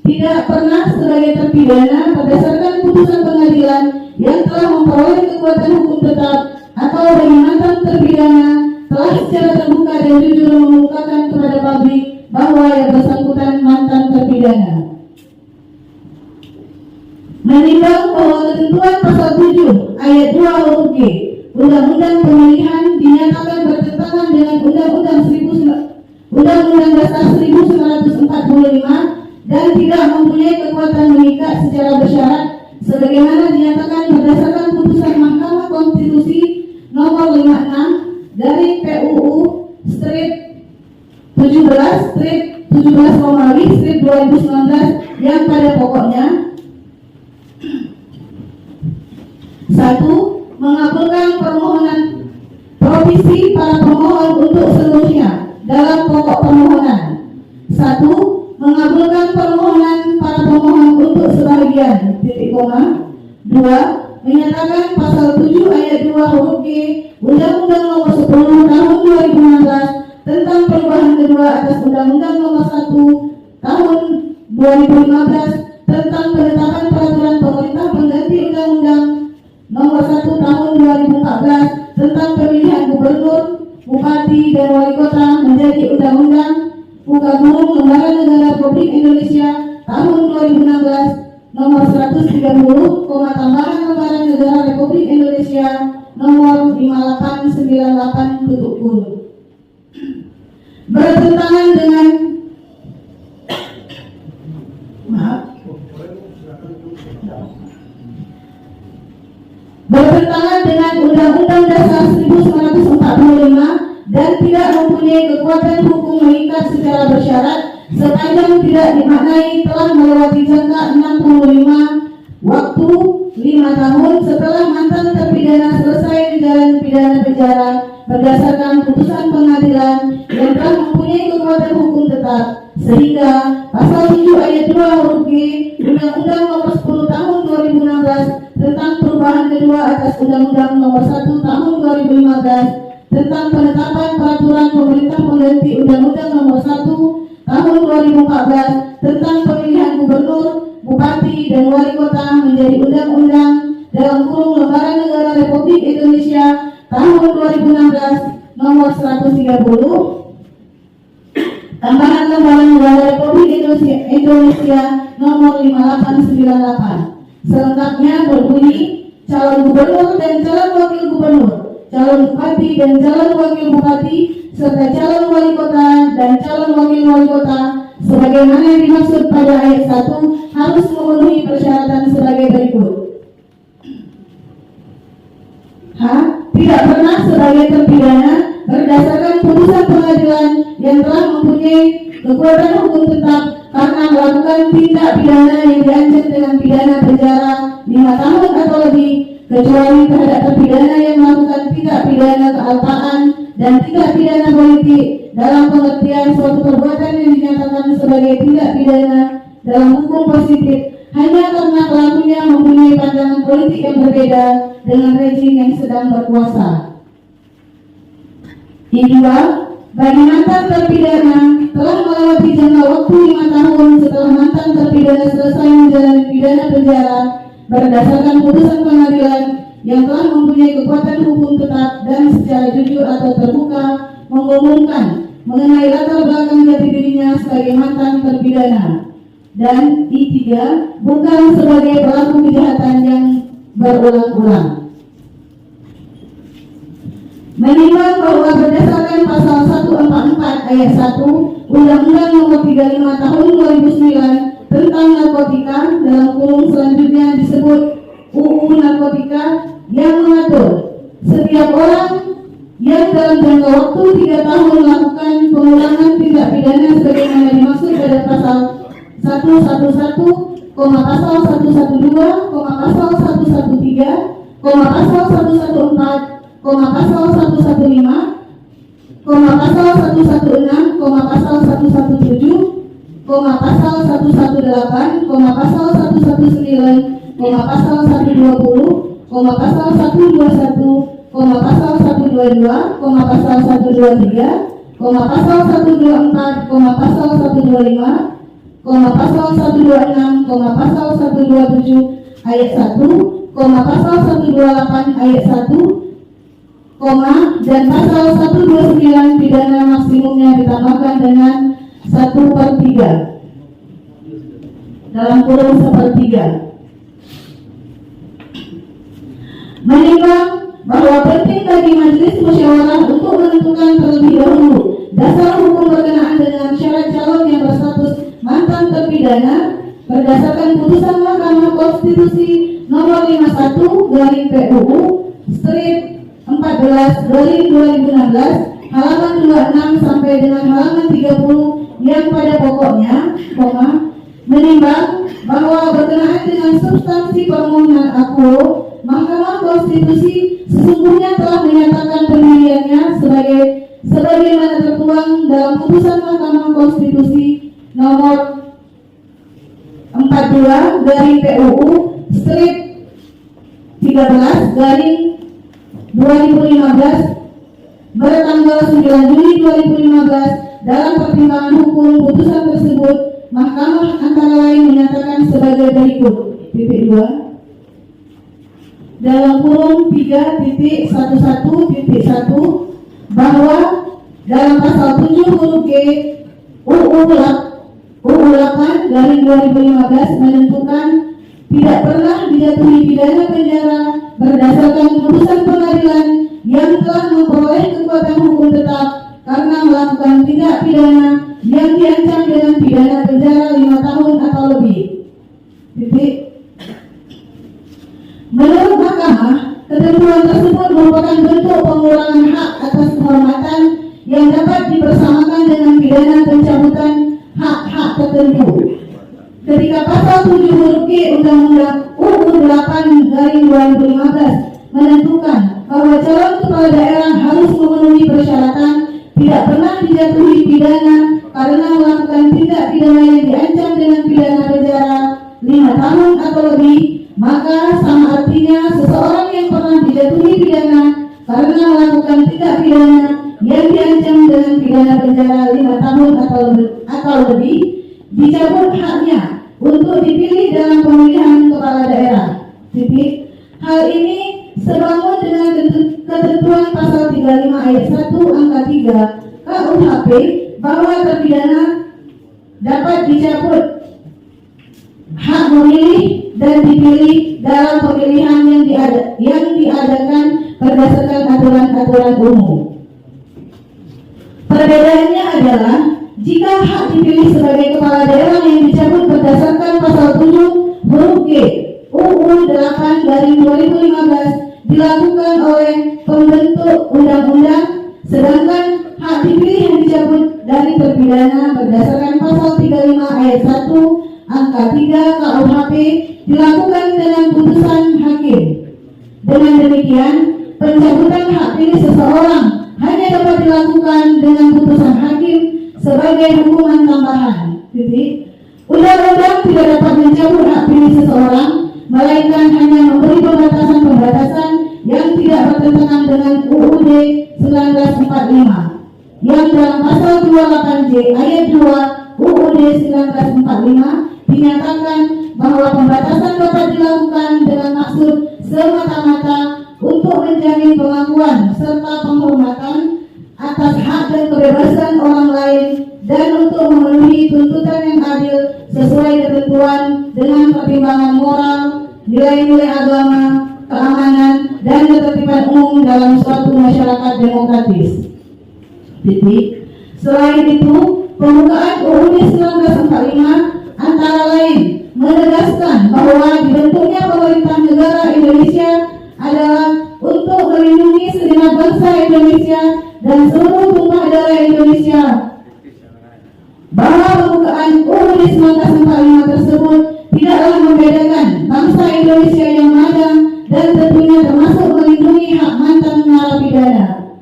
tidak pernah sebagai terpidana berdasarkan putusan pengadilan yang telah memperoleh kekuatan hukum tetap atau bagi mantan terpidana telah secara terbuka dan jujur mengemukakan kepada publik bahwa yang bersangkutan mantan terpidana. Menimbang bahwa ketentuan pasal 7 ayat 2 huruf G Undang-Undang Pemilihan dinyatakan bertentangan dengan Undang-Undang Dasar 1945 dan tidak mempunyai kekuatan mengikat secara bersyarat sebagaimana dinyatakan berdasarkan putusan Mahkamah Konstitusi nomor 56 dari PUU strip 17 Romawi strip 2019 yang pada pokoknya 1. Mengabulkan permohonan provisi para pemohon untuk seluruhnya dalam pokok permohonan. 1. Mengabulkan permohonan para pemohon untuk sebagian. 2. Menyatakan pasal 7 ayat 2 huruf G Undang-Undang nomor 10 tahun 2016 tentang perubahan kedua atas Undang-Undang nomor 1 tahun 2015 tentang penetapan peraturan pemerintah pengganti Undang-Undang nomor 1 tahun 2014 tentang pemilihan gubernur, bupati, dan wali kota menjadi Undang-Undang Kurung Lembaran Negara Republik Indonesia tahun 2016 nomor 130, tambahan Lembaran Negara Republik Indonesia nomor 5898 tutup kurung. Bertentangan dengan Undang-Undang Dasar 1945 dan tidak mempunyai kekuatan hukum mengikat secara bersyarat sepanjang tidak dimaknai telah melewati jangka 65 waktu 5 tahun setelah mantan terpidana selesai menjalani pidana penjara berdasarkan putusan pengadilan yang telah mempunyai kekuatan hukum tetap, sehingga pasal 7 ayat 2 huruf G Undang-Undang Nomor 10 Tahun 2016 tentang perubahan kedua atas Undang-Undang Nomor 1 Tahun 2015 tentang penetapan peraturan pemerintah pengganti Undang-Undang Nomor 1 Tahun 2014 tentang pemilihan gubernur, bupati, dan wali kota menjadi undang-undang dalam kurung Lembaran Negara Republik Indonesia tahun 2016 nomor 130, tambahan Lembaran Negara Republik Indonesia nomor 5898. Selengkapnya berbunyi: calon gubernur dan calon wakil gubernur, calon bupati dan calon wakil bupati, serta calon wali kota dan calon wakil wali kota sebagaimana yang dimaksud pada ayat 1 harus memenuhi persyaratan sebagai berikut. H. Tidak pernah sebagai terpidana berdasarkan putusan pengadilan yang telah mempunyai kekuatan hukum tetap karena melakukan tindak pidana yang diancam dengan pidana penjara 5 tahun atau lebih, kecuali terhadap terpidana yang melakukan tindak pidana kealpaan dan tindak pidana politik dalam pengertian suatu perbuatan yang dinyatakan sebagai tindak pidana dalam hukum positif hanya karena pelakunya mempunyai pandangan politik yang berbeda dengan rezim yang sedang berkuasa. Yang kedua, bagi mantan terpidana telah melewati jangka waktu 5 tahun setelah mantan terpidana selesai menjalani pidana penjara berdasarkan putusan pengadilan yang telah mempunyai kekuatan hukum tetap dan secara jujur atau terbuka mengumumkan mengenai latar belakang jati dirinya sebagai mantan terpidana. Dan I3, bukan sebagai pelaku kejahatan yang berulang-ulang. Menimbang bahwa berdasarkan pasal 144 ayat 1 Undang-Undang Nomor 35 Tahun 2009 tentang narkotika dalam kurung selanjutnya disebut UU Narkotika yang mengatur setiap orang yang dalam jangka waktu 3 tahun melakukan pengulangan tindak pidana sebagaimana dimaksud pada pasal 111, pasal 112, pasal 113, pasal 114, pasal 115, pasal 116, pasal 117, pasal 118, pasal 119, pasal 120, pasal 121, pasal 122, pasal 123, pasal 124, pasal 125, pasal 126, pasal 127 ayat 1, pasal 128 ayat 1, dan pasal 129 pidana maksimumnya ditambahkan dengan 1/3 dalam kurung 1/3. Menimbang bahwa penting bagi majelis musyawarah untuk menentukan terlebih dahulu dasar hukum berkenaan dengan syarat calon yang berstatus mantan terpidana berdasarkan putusan Mahkamah Konstitusi nomor 51/PUU strip 14/2016 halaman 26 sampai dengan halaman 30 yang pada pokoknya, menimbang bahwa berkenaan dengan substansi permohonan akuo, Mahkamah Konstitusi sesungguhnya telah menyatakan pendiriannya sebagaimana tertuang dalam putusan Mahkamah Konstitusi nomor 42/PUU strip 13/2015 bertanggal 9 Juli 2015. Dalam pertimbangan hukum putusan tersebut, Mahkamah antara lain menyatakan sebagai berikut: titik 2 dalam kurung 3.11.1 bahwa dalam pasal 7 huruf G UU 8/2015 menentukan tidak pernah dijatuhi pidana penjara berdasarkan putusan pengadilan yang telah memperoleh kekuatan hukum tetap karena melakukan tindak pidana yang diancam dengan pidana penjara 5 tahun atau lebih. Menurut Mahkamah, ketentuan tersebut merupakan bentuk pengurangan hak atas kehormatan yang dapat dipersamakan dengan pidana pencabutan hak-hak tertentu. Ketika pasal 7 huruf G Undang-Undang UU 8/2015 menentukan bahwa calon kepala daerah harus memenuhi persyaratan tidak pernah dijatuhi pidana karena melakukan tindak pidana yang diancam dengan pidana penjara 5 tahun atau lebih, maka sama artinya seseorang yang pernah dijatuhi pidana karena melakukan tindak pidana yang diancam dengan pidana penjara 5 tahun atau lebih dicabut haknya untuk dipilih dalam pemilihan kepala daerah. Hal ini sebangun dengan ketentuan pasal 35 ayat 1 angka 3 KUHP bahwa terpidana dapat dicabut hak memilih dan dipilih dalam pemilihan yang diadakan berdasarkan aturan-aturan umum. Perbedaannya adalah jika hak dipilih sebagai kepala daerah yang dicabut berdasarkan pasal 7 huruf G UU 8/2015 dilakukan oleh pembentuk undang-undang, sedangkan hak dipilih yang dicabut dari terpidana berdasarkan pasal 35 ayat 1 angka 3 KUHP dilakukan dengan putusan hakim. Dengan demikian, pencabutan hak pilih seseorang hanya dapat dilakukan dengan putusan hakim sebagai hukuman tambahan. Undang-undang tidak dapat mencabut hak pilih seseorang, melainkan hanya memberi pembatasan-pembatasan yang tidak bertentangan dengan UUD 1945 yang dalam pasal 28J ayat 2 UUD 1945 dinyatakan bahwa pembatasan dapat dilakukan dengan maksud semata-mata untuk menjamin pengakuan serta penghormatan atas hak dan kebebasan orang lain dan untuk memenuhi tuntutan yang adil sesuai ketentuan dengan pertimbangan moral, nilai-nilai agama, keamanan, dan ketertiban umum dalam suatu masyarakat demokratis. Selain itu, pembukaan UUD 1945 antara lain menegaskan bahwa dibentuknya pemerintah negara Indonesia adalah untuk melindungi segenap bangsa Indonesia dan seluruh tumpah darah Indonesia. Bahwa pembukaan UUD 1945 tersebut tidaklah membedakan bangsa Indonesia yang ada dan tentunya termasuk melindungi hak mantan narapidana.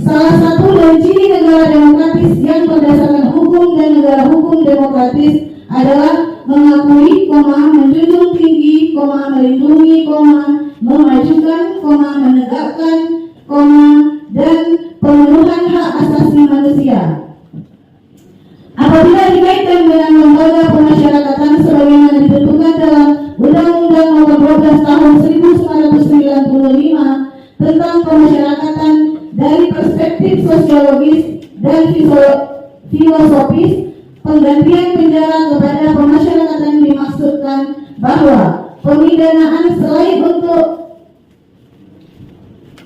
Salah satu dan ciri negara demokratis yang berdasarkan hukum dan negara hukum demokratis adalah mengakui, menjunjung tinggi, melindungi, memajukan, menegakkan, dan pemenuhan hak asasi manusia. Apabila dikaitkan dengan lembaga pemasyarakatan sebagaimana ditentukan dalam Undang-Undang Nomor 12 Tahun 1995 tentang pemasyarakatan dari perspektif sosiologis dan filosofis, penggantian penjara kepada pemasyarakatan dimaksudkan bahwa pemidanaan selain untuk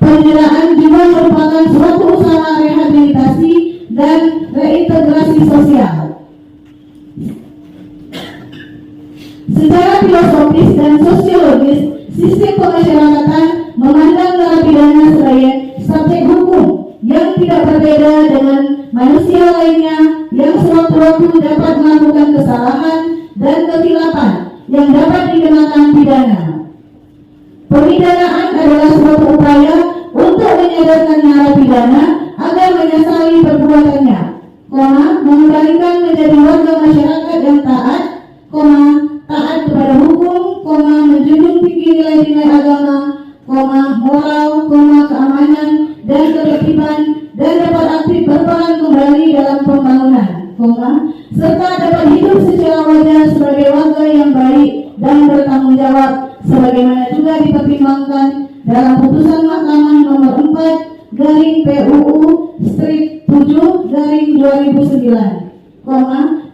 penjeraan juga merupakan suatu usaha rehabilitasi dan reintegrasi sosial. Secara filosofis dan sosiologis, sistem pemasyarakatan memandang narapidana sebagai subjek hukum yang tidak berbeda dengan manusia lainnya yang sewaktu-waktu dapat melakukan kesalahan dan kekhilapan yang dapat dikenakan pidana. Pemidanaan adalah suatu upaya untuk menyadarkan narapidana agar menyesali perbuatannya, mengembalikan menjadi warga masyarakat yang taat, taat kepada hukum, menjunjung tinggi nilai-nilai agama, moral, keamanan dan ketertiban, dan dapat aktif berperan kembali dalam pembangunan, serta dapat hidup secara wajar sebagai warga yang baik dan bertanggung jawab, sebagaimana juga dipertimbangkan dalam putusan Mahkamah Nomor 4/PUU/7/2009,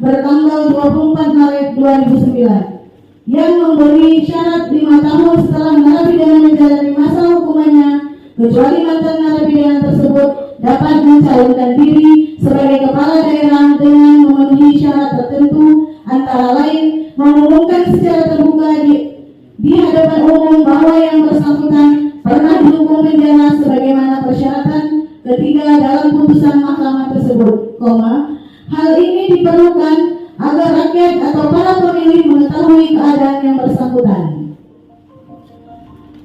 bertanggal 24 Maret 2009, yang memberi syarat 5 tahun setelah narapidana menjalani masa hukumannya, kecuali mantan narapidana tersebut dapat mencalonkan diri sebagai kepala daerah dengan memenuhi syarat tertentu, antara lain mengumumkan secara terbuka di hadapan umum bahwa yang bersangkutan pernah dihukum penjara sebagaimana persyaratan ketiga dalam putusan mahkamah tersebut, hal ini diperlukan agar rakyat atau para pemilih mengetahui keadaan yang bersangkutan.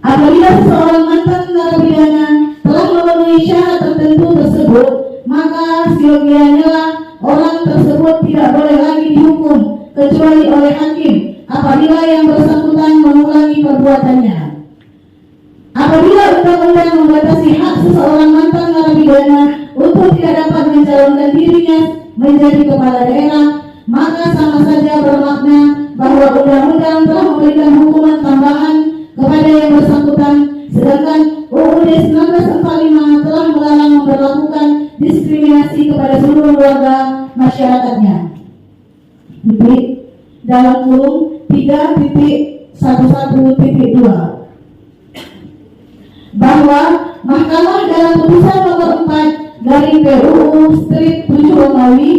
Apabila seseorang mantan narapidana telah memenuhi syarat tertentu tersebut, maka siogianya lah orang tersebut tidak boleh lagi dihukum kecuali oleh hakim apabila yang bersangkutan mengulangi perbuatannya. Apabila undang-undang membatasi hak seseorang mantan narapidana untuk tidak dapat mencalonkan dirinya menjadi kepala daerah, maka sama saja bermakna bahwa undang-undang telah memberikan hukuman tambahan kepada yang bersangkutan, sedangkan UUD 1945 telah melarang memperlakukan diskriminasi kepada seluruh warga masyarakatnya. Titik dalam kurung 3.11.2 bahwa Mahkamah dalam putusan nomor 4 garing PUU Strip 7 Romawi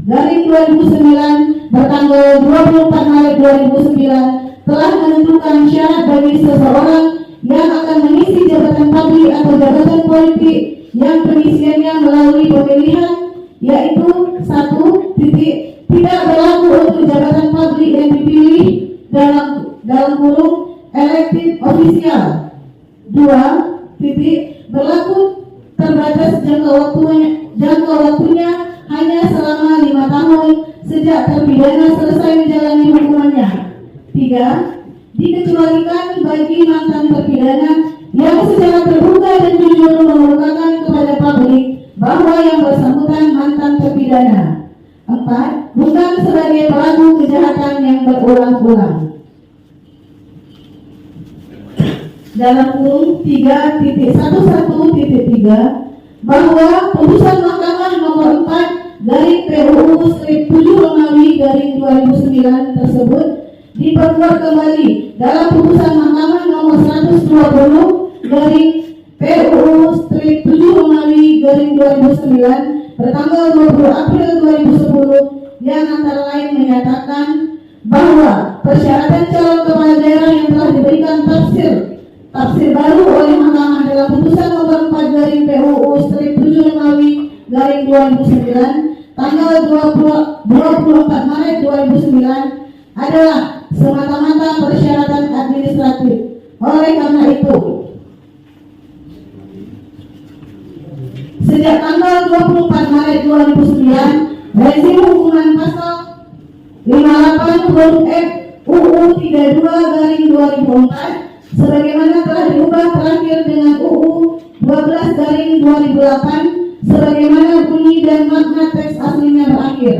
garing 2009 bertanggal 24 Maret 2009 telah menentukan syarat bagi seseorang yang akan mengisi jabatan publik atau jabatan politik yang pengisiannya melalui pemilihan, yaitu 1. Tidak berlaku untuk jabatan publik yang dipilih dalam kurung elected official. 2. Berlaku terbatas jangka waktunya hanya selama 5 tahun sejak terpidana selesai menjalani hukumannya. 3. Dikecualikan bagi mantan terpidana yang secara terbuka dan jujur mengemukakan kepada publik bahwa yang bersangkutan mantan terpidana. 4. Bukan sebagai pelaku kejahatan yang berulang-ulang. Dalam kurung 3.11.3 bahwa putusan Mahkamah nomor 4 garing PUU Strip 7 Romawi garing 2009 tersebut diperkuat kembali dalam putusan Mahkamah nomor 120 garing PUU Strip 7 Romawi garing 2009 bertanggal 20 April 2010 yang antara lain menyatakan bahwa persyaratan calon kepala daerah yang telah diberikan tafsir baru oleh Mahkamah dalam putusan nomor 4 garing PUU Strip 7 Romawi garing 2009 tanggal 24 Maret 2009 adalah semata-mata persyaratan administratif. Oleh karena itu, sejak tanggal 24 Maret 2009, rezim hukuman pasal 58 huruf F UU 32 garing 2004 sebagaimana telah diubah terakhir dengan UU 12 garing 2008 sebagaimana bunyi dan makna teks aslinya berakhir,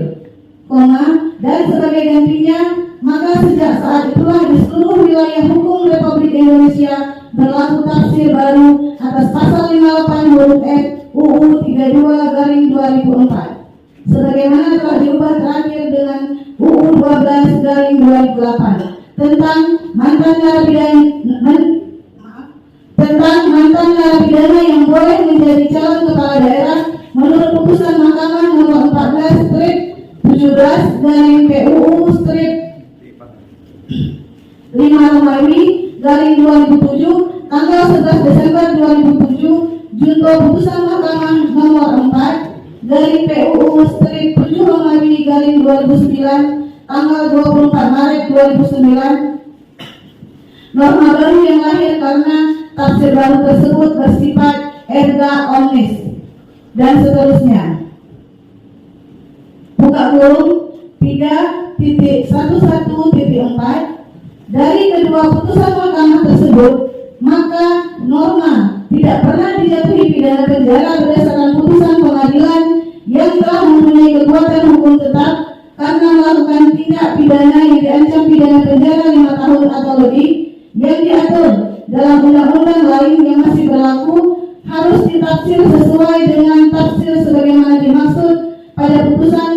dan sebagai gantinya, maka sejak saat itulah di seluruh wilayah hukum Republik Indonesia berlaku tafsir baru atas pasal 58 huruf F UU 32 garing 2004 sebagaimana telah diubah terakhir dengan UU 12 garing 2008 tentang mantan narapidana yang boleh menjadi calon kepala daerah menurut putusan Mahkamah nomor 14 strip 17 garing PUU strip 5 Romawi garing 2007 tanggal 11 Desember 2007 junto putusan Mahkamah nomor 4 garing PUU strip 7 Romawi garing 2009 tanggal 24 Maret 2009 norma baru yang lahir karena tafsir baru tersebut bersifat erga omnis dan seterusnya. Buka kurung 3.11.4 dari kedua putusan Mahkamah tersebut, maka norma tidak pernah dijatuhi pidana penjara berdasarkan putusan pengadilan yang telah mempunyai kekuatan hukum tetap karena melakukan tindak pidana yang diancam pidana penjara 5 tahun atau lebih yang diatur dalam undang-undang lain yang masih berlaku harus ditafsir sesuai dengan tafsir sebagaimana dimaksud pada putusan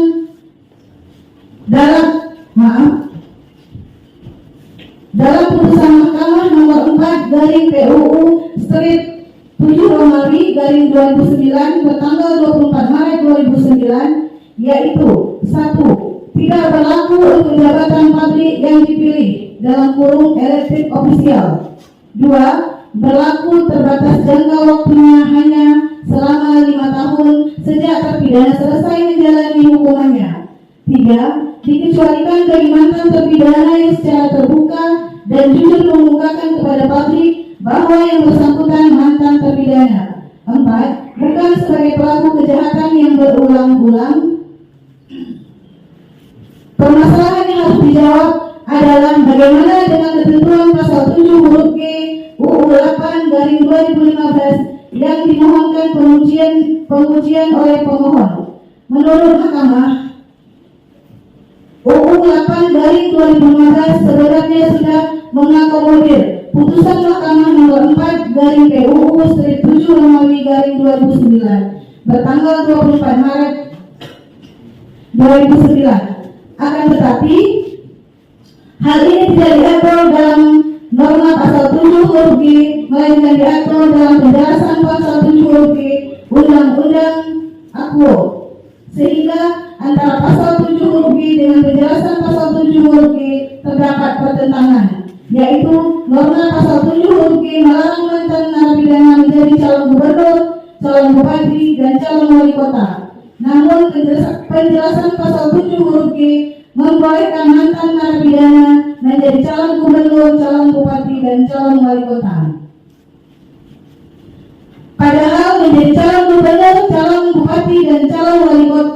dalam putusan Mahkamah nomor 4 garing PUU strip 7 Romawi garing 2009 bertanggal 24 Maret 2009 yaitu 1. Tidak berlaku untuk jabatan publik yang dipilih dalam kurung elected official. 2. Berlaku terbatas jangka waktunya hanya selama 5 tahun sejak terpidana selesai menjalani hukumannya. 3. Dikecualikan bagi mantan terpidana yang secara terbuka dan jujur mengemukakan kepada publik bahwa yang bersangkutan mantan terpidana. 4. Bukan sebagai pelaku kejahatan yang berulang-ulang. Permasalahan yang harus dijawab adalah bagaimana dengan ketentuan pasal 7 huruf G UU 8/2015 yang dimohonkan pengujian oleh pemohon. Menurut Mahkamah, UU 8/2015 sebenarnya sudah mengakomodir putusan Mahkamah nomor 4/PUU/7-Romawi/2009 bertanggal 24 Maret 2009. Akan tetapi, hal ini tidak diatur dalam norma pasal 7 huruf G, melainkan diatur dalam penjelasan pasal 7 huruf G Undang-Undang Akwo. Sehingga antara pasal 7 huruf G dengan penjelasan pasal 7 huruf G terdapat pertentangan, yaitu norma pasal 7 huruf G melarang mantan narapidana menjadi calon gubernur, calon bupati, dan calon wali kota. Namun penjelasan pasal 7 huruf G membolehkan mantan narapidana menjadi calon gubernur, calon bupati, dan calon wali kota. Padahal menjadi calon gubernur, calon bupati, dan calon wali kota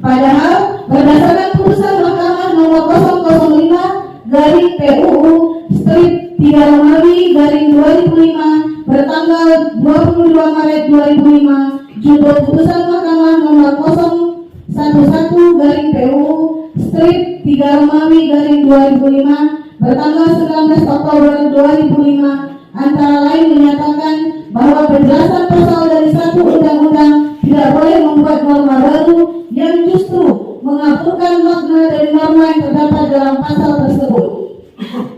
Padahal berdasarkan putusan Mahkamah nomor 005/3 Romawi/2005 bertanggal 22 Maret 2005, judul putusan Mahkamah nomor 011/PUU/3 Romawi/2005 bertanggal 19 Oktober 2005 antara lain menyatakan bahwa penjelasan pasal dari satu undang-undang tidak boleh membuat norma baru yang justru menghapuskan makna dari norma yang terdapat dalam pasal tersebut.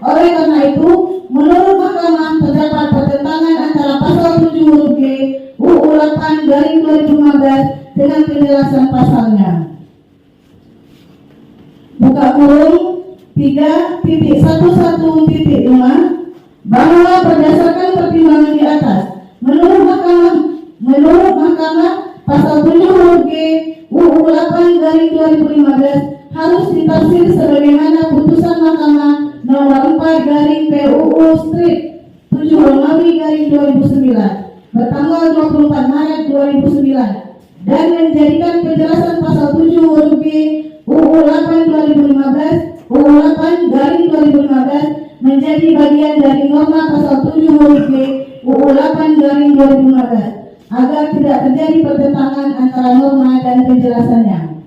Oleh karena itu, menurut Mahkamah terdapat pertentangan antara pasal 7 huruf G UU 8/2015 dengan penjelasan pasalnya. Buka kurung 3.11.5 bahwa berdasarkan pertimbangan di atas, menurut Mahkamah pasal 7 huruf G UU 8/2015 harus ditafsir sebagaimana putusan Mahkamah nomor 4/PUU/7 Romawi/2009 bertanggal 24 Maret 2009 dan menjadikan penjelasan pasal 7 huruf G UU 8/2015 menjadi bagian dari norma pasal 7 huruf G UU 8/2015 agar tidak terjadi pertentangan antara norma dan penjelasannya.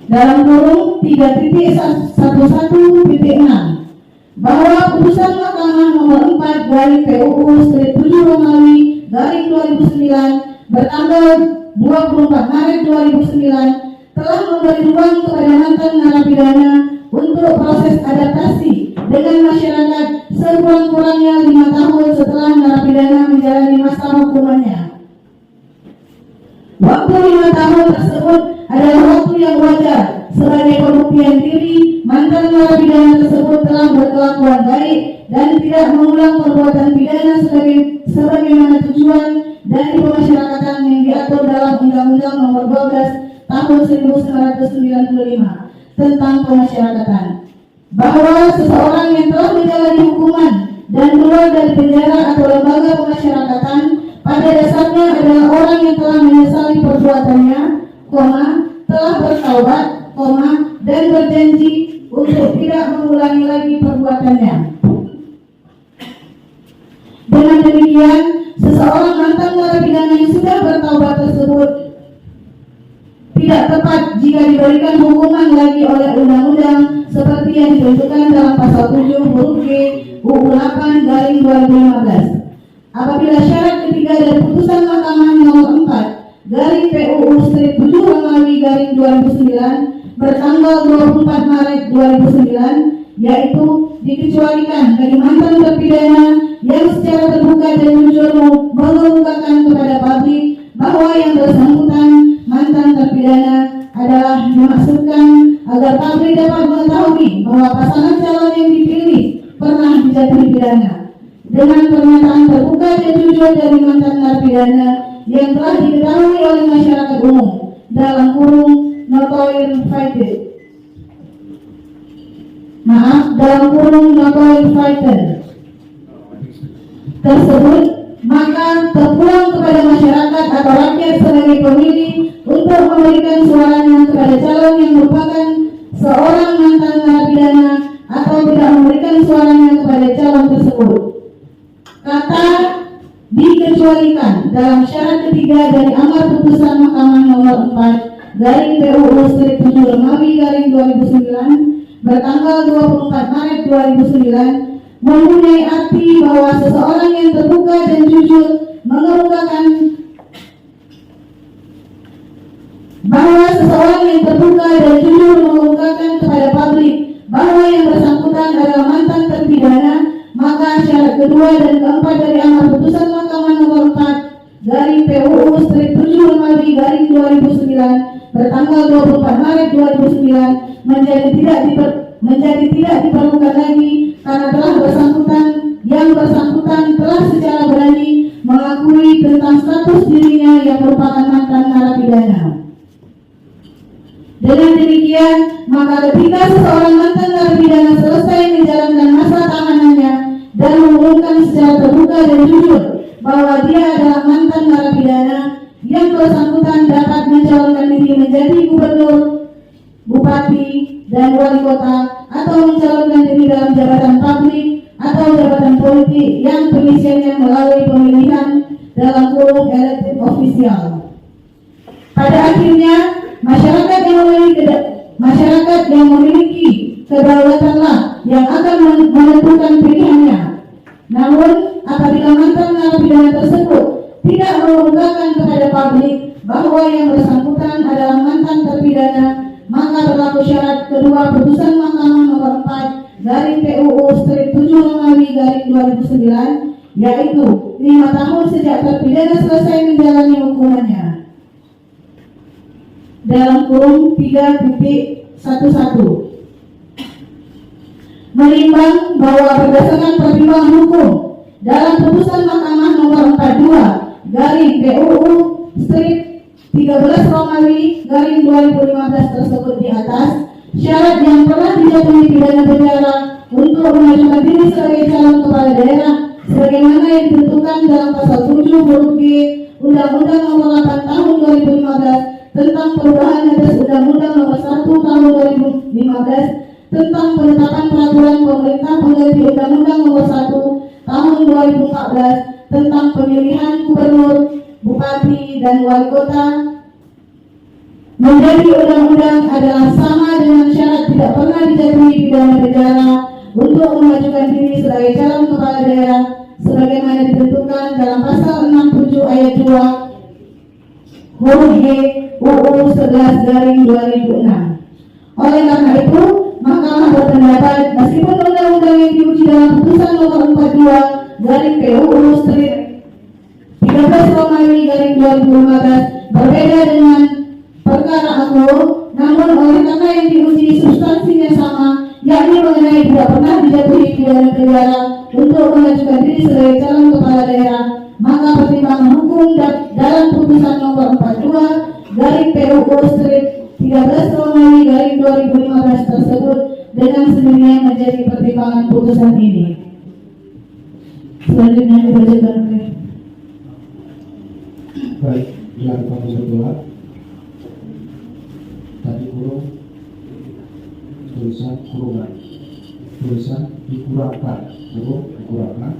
Dalam kurung 3.11.6 bahwa putusan Mahkamah nomor 4/PUU/7 Romawi/2009 bertanggal 24 Maret 2009 telah memberi ruang kepada mantan narapidana untuk proses adaptasi dengan masyarakat sekurang-kurangnya 5 tahun setelah narapidana menjalani masa hukumannya. Waktu 5 tahun tersebut adalah waktu yang wajar sebagai pembuktian diri mantan narapidana tersebut telah berkelakuan baik dan tidak mengulang perbuatan pidana sebagaimana tujuan dari pemasyarakatan yang diatur dalam Undang-Undang Nomor 12 Tahun 1995 tentang pemasyarakatan, bahwa seseorang yang telah menjalani hukuman dan keluar dari penjara atau lembaga pemasyarakatan pada dasarnya adalah orang yang telah menyesali perbuatannya, telah bertaubat, dan berjanji untuk tidak mengulangi lagi perbuatannya. Dengan demikian, seseorang mantan narapidana yang sudah bertaubat tersebut tidak tepat jika diberikan hukuman lagi oleh undang-undang seperti yang ditentukan dalam pasal 7 huruf G UU 8/2015. Apabila syarat ketiga dari putusan Mahkamah nomor 4/PUU/7 Romawi/2009 bertanggal 24 Maret 2009, yaitu dikecualikan bagi mantan terpidana yang secara terbuka dan jujur mengemukakan kepada publik bahwa yang bersangkutan mantan terpidana adalah dimaksudkan agar publik dapat mengetahui bahwa pasangan calon yang dipilih pernah dijatuhi pidana. dengan pernyataan terbuka dan jujur dari mantan narapidana yang telah diketahui oleh masyarakat umum dalam kurung notorious fighter tersebut, maka terpulang kepada masyarakat atau rakyat sebagai pemilih untuk memberikan suaranya kepada calon yang merupakan seorang mantan narapidana atau tidak memberikan suaranya kepada calon tersebut. Kata dikecualikan dalam syarat ketiga dari amar putusan Mahkamah nomor 4 garing PUU Strip 7 Romawi garing 2009 bertanggal 24 Maret 2009 mempunyai arti bahwa seseorang yang terbuka dan jujur mengemukakan kepada publik bahwa yang bersangkutan adalah mantan terpidana, maka syarat kedua dan keempat dari amar putusan Mahkamah nomor 4 garing PUU Strip 7 Romawi garing 2009 bertanggal 24 Maret 2009 menjadi tidak diperlukan lagi karena yang bersangkutan telah secara berani mengakui tentang status dirinya yang merupakan mantan narapidana. Dengan demikian, maka ketika seseorang mantan narapidana selesai menjalankan masa tahanannya dan mengumumkan secara terbuka dan jujur bahwa dia adalah mantan narapidana, yang bersangkutan dapat mencalonkan diri menjadi gubernur, bupati, dan wali kota atau mencalonkan diri dalam jabatan publik atau jabatan politik yang pengisiannya melalui pemilihan dalam kurung elected official. Pada akhirnya, masyarakat yang memiliki kedaulatanlah yang akan menentukan pilihannya. Namun, apabila mantan narapidana tersebut tidak mengungkapkan kepada publik bahwa yang bersangkutan adalah mantan terpidana, maka berlaku syarat kedua putusan Mahkamah nomor 4 garing PUU Strip 7 Romawi garing 2009, yaitu 5 tahun sejak terpidana selesai menjalani hukumannya. Dalam kurung 3.11 menimbang bahwa berdasarkan pertimbangan hukum dalam putusan Mahkamah nomor 42 garing PUU Strip 13 Romawi garing 2015 tersebut di atas, syarat yang pernah dijatuhi pidana penjara untuk mengajukan diri sebagai calon kepala daerah sebagaimana yang ditentukan dalam pasal 7 huruf G Undang-Undang nomor 8 tahun 2015 tentang perubahan atas Undang-Undang nomor 1 tahun 2015 tentang penetapan peraturan pemerintah pengganti Undang-Undang nomor 1 tahun 2014 tentang pemilihan gubernur, bupati, dan wali kota menjadi undang-undang adalah sama dengan syarat tidak pernah dijatuhi pidana penjara untuk mengajukan diri sebagai calon kepala daerah sebagaimana ditentukan dalam pasal 67 ayat 2 huruf G UU 11 garing 2006. Oleh karena itu, Mahkamah berpendapat meskipun undang-undang yang diuji dalam putusan nomor 42 garing PUU Strip 13 Romawi garing 2015 berbeda dengan perkara aku, namun oleh karena yang diuji substansinya sama, yakni mengenai tidak pernah dijatuhi pidana penjara untuk mengajukan diri sebagai calon kepala daerah, maka pertimbangan hukum dalam putusan nomor 42 garing PUU Strip 13 Romawi garing 2015 tersebut dengan sendirinya menjadi pertimbangan putusan ini. Selanjutnya dibacakan oleh baik, dilakukan berdoa. Tadi kurung tulisan kurungan, tulisan dikurangkan, kurung dikurangkan.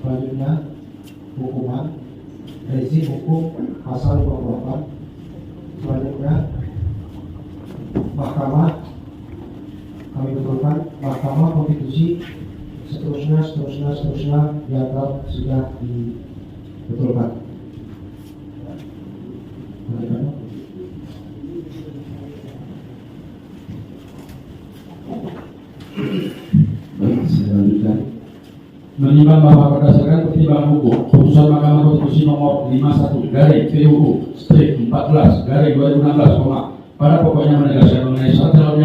Selanjutnya hukuman rezim hukum pasal 28. Selanjutnya Mahkamah, kami betulkan Mahkamah Konstitusi, seterusnya dianggap sudah dibetulkan. Baik, saya lanjutkan. Menimbang bahwa berdasarkan pertimbangan hukum putusan Mahkamah Konstitusi nomor 51 garing PUU Strip 14 garing 2016, pada pokoknya menegaskan mengenai syarat calon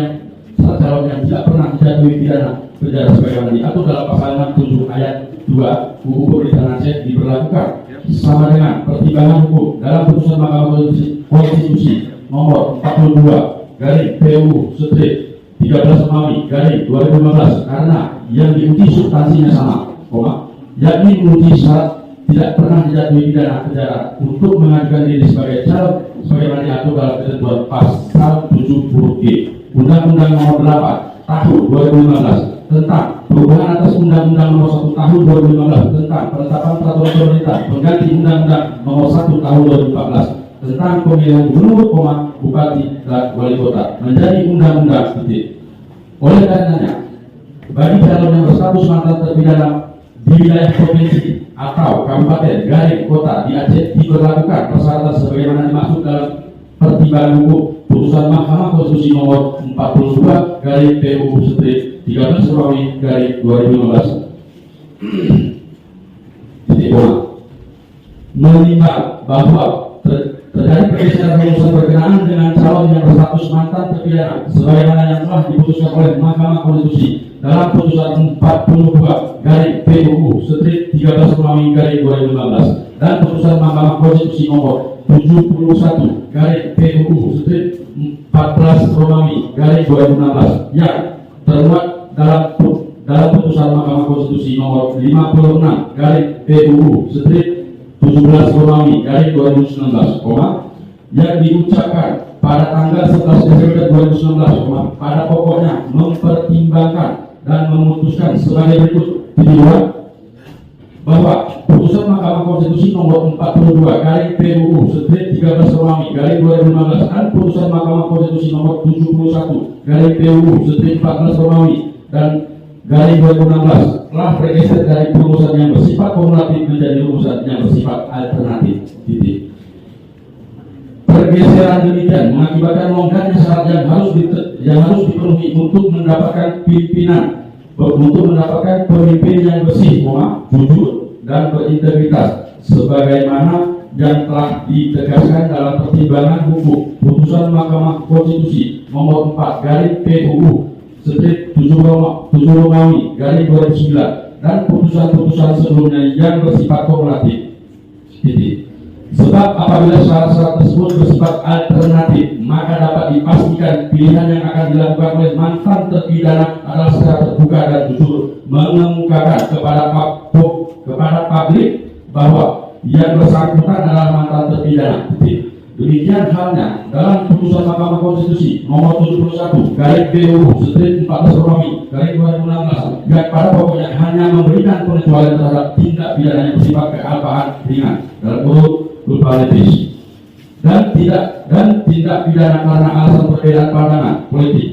yang tidak pernah dijatuhi pidana penjara sebagaimana diatur dalam pasal 67 ayat 2 UU Pemerintahan Aceh diberlakukan sama dengan pertimbangan hukum dalam putusan Mahkamah Konstitusi nomor 42 garing PUU Strip 13 Romawi garing 2015 karena yang diuji substansinya sama, yakni menguji syarat tidak pernah dijatuhi pidana penjara untuk mengajukan diri sebagai calon sebagaimana diatur dalam ketentuan pasal 70G Undang-Undang Nomor 8 Tahun 2015 tentang perubahan atas Undang-Undang Nomor 1 Tahun 2015 tentang penetapan peraturan pemerintah pengganti Undang-Undang Nomor 1 Tahun 2014 tentang pemilihan gubernur, bupati, dan wali kota menjadi undang-undang. Oleh karenanya, bagi calon yang berstatus mantan terpidana di wilayah provinsi atau kabupaten garing kota di Aceh diberlakukan persyaratan sebagaimana dimaksud dalam pertimbangan hukum putusan Mahkamah Konstitusi nomor 42 garing PUU Strip 13 Romawi garing 2015. Menimbang bahwa terjadi pergeseran rumusan berkenaan dengan calon yang berstatus mantan terpidana sebagaimana yang telah diputuskan oleh Mahkamah Konstitusi dalam putusan 42 garing PUU Strip 13 Romawi garing 2015 dan putusan Mahkamah Konstitusi nomor 71 garing PUU Strip 14 Romawi garing 2016 yang termuat dalam putusan Mahkamah Konstitusi nomor 56 garing PUU Strip 17 Romawi garing 2019, yang diucapkan pada tanggal 11 Desember 2019, pada pokoknya mempertimbangkan dan memutuskan sebagai berikut. Bahwa putusan Mahkamah Konstitusi nomor 42 garing PUU Strip 13 Romawi garing 2015 dan putusan Mahkamah Konstitusi nomor 71 garing PUU Strip 14 Romawi dan garing 2016 telah bergeser dari rumusan yang bersifat kumulatif menjadi rumusan yang bersifat alternatif. Pergeseran demikian mengakibatkan longgarnya syarat yang harus dipenuhi untuk mendapatkan pemimpin yang bersih, jujur dan berintegritas sebagaimana yang telah ditegaskan dalam pertimbangan hukum putusan Mahkamah Konstitusi nomor 4 garing PUU Strip 7 Romawi garing 2009 dan putusan-putusan sebelumnya yang bersifat kumulatif. Sebab apabila syarat-syarat tersebut bersifat alternatif, maka dapat dipastikan pilihan yang akan dilakukan oleh mantan terpidana adalah secara terbuka dan jujur mengemukakan kepada publik bahwa yang bersangkutan adalah mantan terpidana. Demikian halnya dalam putusan Mahkamah Konstitusi nomor 71 garing PUU Strip 14 Romawi garing 2016 yang pada pokoknya hanya memberikan pengecualian terhadap tindak pidana yang bersifat kealpaan ringan dalam kurung politis dan tindak pidana karena alasan perbedaan pandangan politik,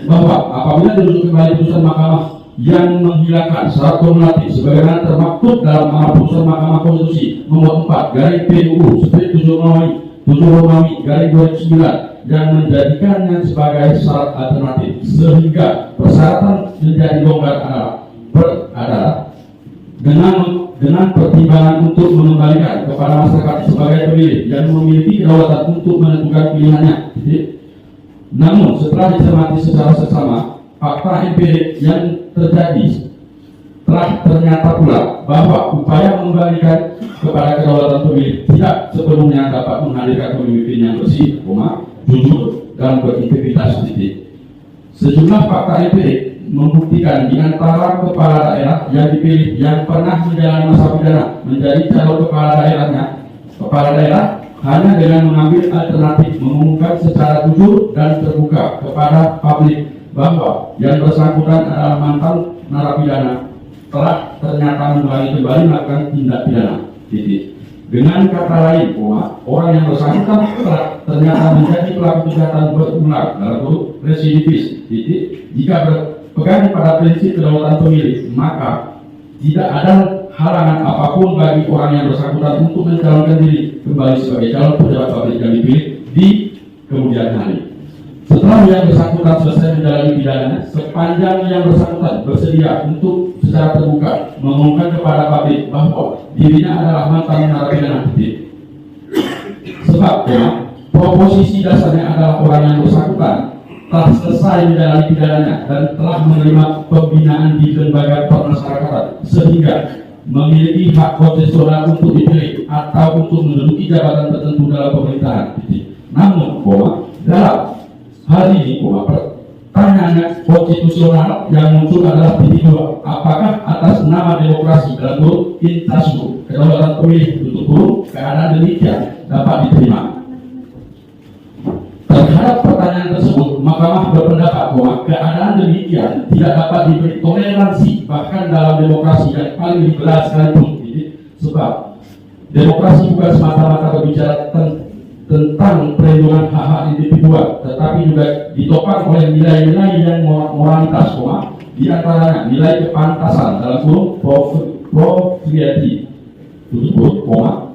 bahwa apabila dirujuk kembali putusan Mahkamah yang menghilangkan syarat kumulatif sebagaimana termaktub dalam amar putusan Mahkamah Konstitusi nomor 4 garing PUU Strip 7 Romawi garing 2009 yang menjadikannya sebagai syarat alternatif sehingga persyaratan menjadi longgar adalah dengan pertimbangan untuk mengembalikan kepada masyarakat sebagai pemilih yang memiliki kedaulatan untuk menentukan pilihannya. Namun setelah dicermati secara seksama, fakta empirik yang terjadi telah ternyata pula bahwa upaya mengembalikan kepada kedaulatan pemilih tidak sepenuhnya dapat menghadirkan pemimpin yang bersih, jujur dan berintegritas. Sejumlah fakta empirik membuktikan di antara kepala daerah yang dipilih yang pernah menjalani masa pidana menjadi calon kepala daerah hanya dengan mengambil alternatif mengumumkan secara jujur dan terbuka kepada publik bahwa yang bersangkutan adalah mantan narapidana telah ternyata kembali melakukan tindak pidana. Dengan kata lain, orang yang bersangkutan telah ternyata menjadi pelaku kejahatan berulang dalam bentuk residivis. Jika berpegang pada prinsip kedaulatan pemilih, maka tidak ada halangan apapun bagi orang yang bersangkutan untuk mencalonkan diri kembali sebagai calon pejabat publik yang dipilih di kemudian hari. Setelah yang bersangkutan selesai menjalani pidananya, sepanjang yang bersangkutan bersedia untuk secara terbuka mengumumkan kepada publik bahwa dirinya adalah mantan narapidana. Sebab proposisi dasarnya adalah orang yang bersangkutan telah selesai menjalani pidananya dan telah menerima pembinaan di lembaga permasyarakatan sehingga memiliki hak konstitusional untuk dipilih atau untuk menduduki jabatan tertentu dalam pemerintahan. Namun, dalam hal ini, pertanyaannya konstitusional yang muncul adalah titik dua. Apakah atas nama demokrasi dalam kurung intrasu kedaulatan pemilih tutup kurung keadaan demikian dapat diterima? Terhadap pertanyaan tersebut, Mahkamah berpendapat bahwa keadaan demikian tidak dapat diberi toleransi bahkan dalam demokrasi yang paling liberal sekalipun. Sebab demokrasi bukan semata-mata berbicara tentang perlindungan hak-hak individual, tetapi juga ditopang oleh nilai-nilai yang moralitas, di antaranya nilai kepantasan dalam kurung propriety, tutup kurung,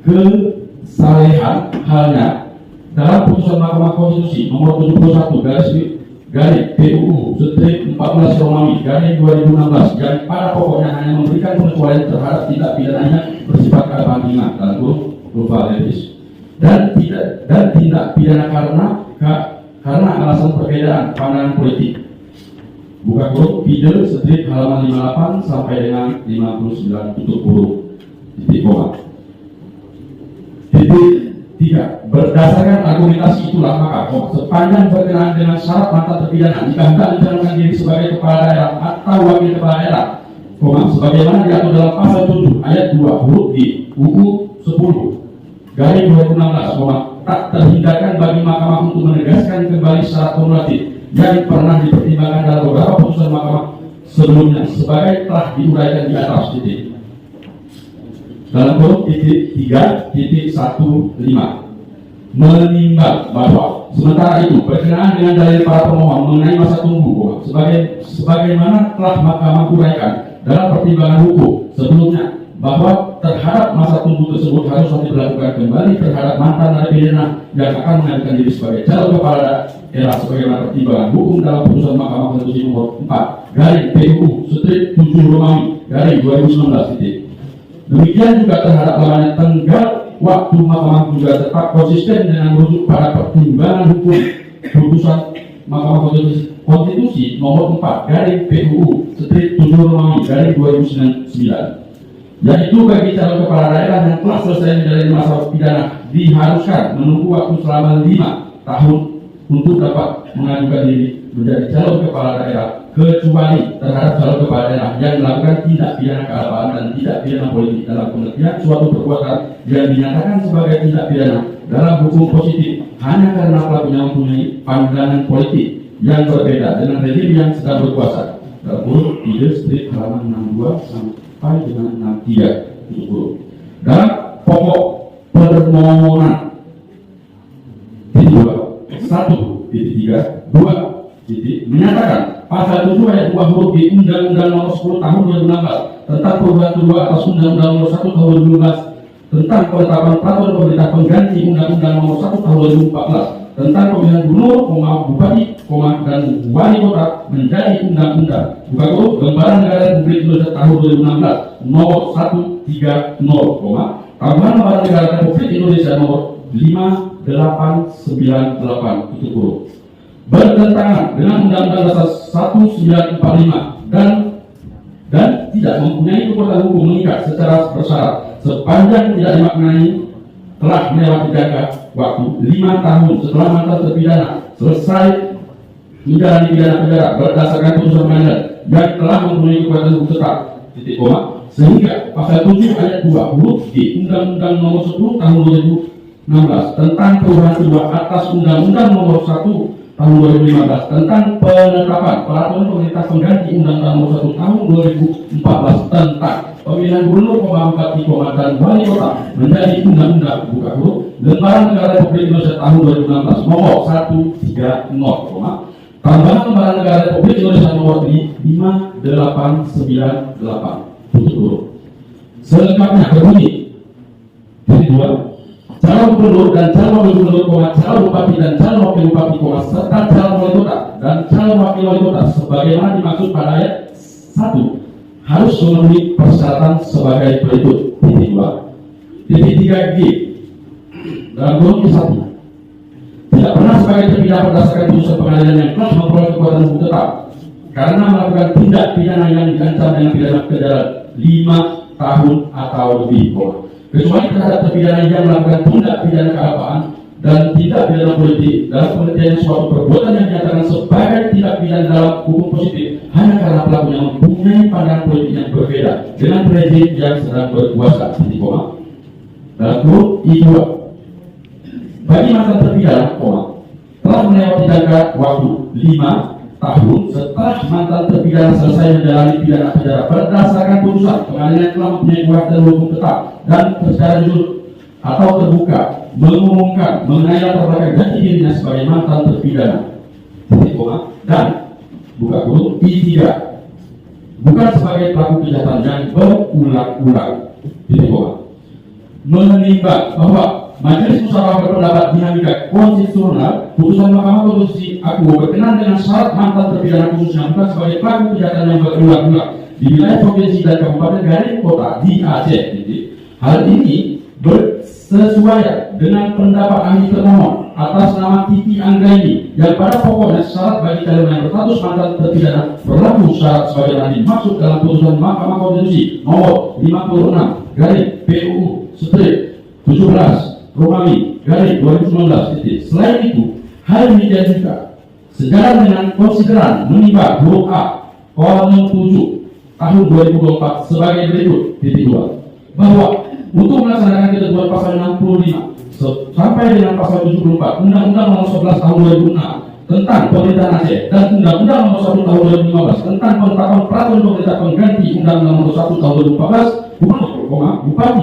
kesalehan halnya dalam putusan Mahkamah Konstitusi nomor 71 garis PUU / 14 Romawi garis 2016 yang pada pokoknya hanya memberikan pengecualian terhadap tindak pidananya bersifat keagamaan dalam kurung pluralisme dan tindak pidana karena alasan perbedaan pandangan politik. Buka kurung Pidel Strip halaman 58 sampai dengan 59 tutup kurung. Titik 3. Berdasarkan argumentasi itulah maka sepanjang berkenaan dengan syarat mantan terpidana jika hendak mencalonkan diri sebagai kepala daerah atau wakil kepala daerah, sebagaimana diatur dalam pasal 7 ayat 2 huruf G UU 10 garis 2016, tak terhindarkan bagi Mahkamah untuk menegaskan kembali syarat kumulatif yang pernah dipertimbangkan dalam beberapa putusan Mahkamah sebelumnya sebagai telah diuraikan di atas. Dalam kurung titik 3.15 menimbang bahwa sementara itu berkenaan dengan dalil para pemohon mengenai masa tunggu sebagaimana telah Mahkamah uraikan dalam pertimbangan hukum sebelumnya bahwa terhadap masa tunggu tersebut harus diberlakukan kembali terhadap mantan narapidana yang akan mengajukan diri sebagai calon kepala daerah sebagaimana pertimbangan hukum dalam putusan Mahkamah Konstitusi nomor 4 garis PUU / 7 Romawi garis 2019. Demikian juga terhadap lamanya tenggat waktu Mahkamah juga tetap konsisten dengan merujuk pada pertimbangan hukum putusan Mahkamah Konstitusi nomor 4 garis PUU / 7 Romawi garis 2009, yaitu bagi calon kepala daerah yang telah selesai menjalani masa pidana diharuskan menunggu waktu selama 5 tahun untuk dapat mengajukan diri menjadi calon kepala daerah, kecuali terhadap calon kepala daerah yang melakukan tindak pidana keagamaan dan tindak pidana politik dalam pengertian suatu perbuatan yang dinyatakan sebagai tindak pidana dalam hukum positif hanya karena pelakunya mempunyai pandangan politik yang berbeda dengan rezim yang sedang berkuasa. Dalam kurung Pidel Strip halaman 62 sampai dengan 63 tutup kurung. Dalam pokok permohonan titik 1.3 2 menyatakan pasal 7 ayat 2 huruf G Undang-Undang Nomor 10 Tahun 2016 tentang perubahan kedua atas Undang-Undang Nomor 1 Tahun 2015 tentang penetapan peraturan pemerintah pengganti Undang-Undang Nomor 1 Tahun 2014 tentang pemilihan gubernur, bupati, dan wali kota menjadi undang-undang. Buka kurung Lembaran Negara Republik Indonesia Tahun 2016 Nomor 130, Tambahan Lembaran Negara Republik Indonesia Nomor 5898 tutup kurung. Bertentangan dengan Undang-Undang Dasar 1945 dan tidak mempunyai kekuatan hukum mengikat secara bersyarat sepanjang tidak dimaknai telah melewati jangka waktu 5 tahun setelah mantan terpidana selesai menjalani pidana penjara berdasarkan putusan pengadilan yang telah mempunyai kekuatan hukum tetap. Sehingga pasal 7 ayat 2 huruf G Undang-Undang Nomor 10 Tahun 2016 tentang perubahan kedua atas Undang-Undang Nomor 1 Tahun 2015 tentang penetapan peraturan pemerintah pengganti Undang-Undang Nomor 1 Tahun 2014 tentang pemilihan gubernur, bupati, dan wali kota menjadi undang-undang. Buka kurung Lembaran Negara Republik Indonesia Tahun 2016 Nomor 130, Tambahan Lembaran Negara Republik Indonesia Nomor 5898 tutup kurung. Selengkapnya berbunyi titik 2. Calon gubernur dan calon wakil gubernur, calon bupati dan calon wakil bupati, serta calon wali kota dan calon wakil wali kota sebagaimana dimaksud pada ayat 1 harus memenuhi persyaratan sebagai berikut. Titik 2. Titik 3G dalam kurung 1. tidak pernah sebagai terpidana berdasarkan putusan pengadilan yang telah memperoleh kekuatan hukum tetap karena melakukan tindak pidana yang diancam dengan pidana penjara 5 tahun atau lebih, kecuali terhadap terpidana yang melakukan tindak pidana kealpaan dan tindak pidana politik dalam pengertian suatu perbuatan yang dinyatakan sebagai tindak pidana dalam hukum positif hanya karena pelakunya mempunyai pandangan politik yang berbeda dengan rezim yang sedang berkuasa. Dalam kurung I2, bagi mantan terpidana, telah melewati jangka waktu 5 tahun setelah mantan terpidana selesai menjalani pidana penjara berdasarkan putusan pengadilan yang telah mempunyai kekuatan hukum tetap dan secara jujur atau terbuka mengumumkan mengenai latar belakang jati dirinya sebagai mantan terpidana, dan buka kurung I3, bukan sebagai pelaku kejahatan yang berulang-ulang, menimbang bahwa Majelis Musyawarah berpendapat dinamika konstitusional putusan Mahkamah Konstitusi aku berkenan dengan syarat mantan terpidana khususnya bukan sebagai pelaku kejahatan yang berulang-ulang di wilayah provinsi dan kabupaten garing kota di Aceh. Hal ini bersesuaian dengan pendapat ahli termohon atas nama Titi Anggraini yang pada pokoknya syarat bagi kalian yang berstatus mantan terpidana berlaku syarat sebagaimana dimaksud dalam putusan Mahkamah Konstitusi nomor 56 garing PUU 17 Romawi garing 2019. Selain itu, hal ini juga sejalan dengan konsideran menimbang huruf A kolom 7 tahun 2024 sebagai berikut. Bahwa untuk melaksanakan ketentuan pasal 65 sampai dengan pasal 74 Undang-Undang Nomor 11 Tahun 2006 tentang Pemerintahan Aceh dan Undang-Undang Nomor 1 Tahun 2015 tentang penetapan peraturan pemerintah pengganti Undang-Undang Nomor 1 Tahun 2014 Bupati,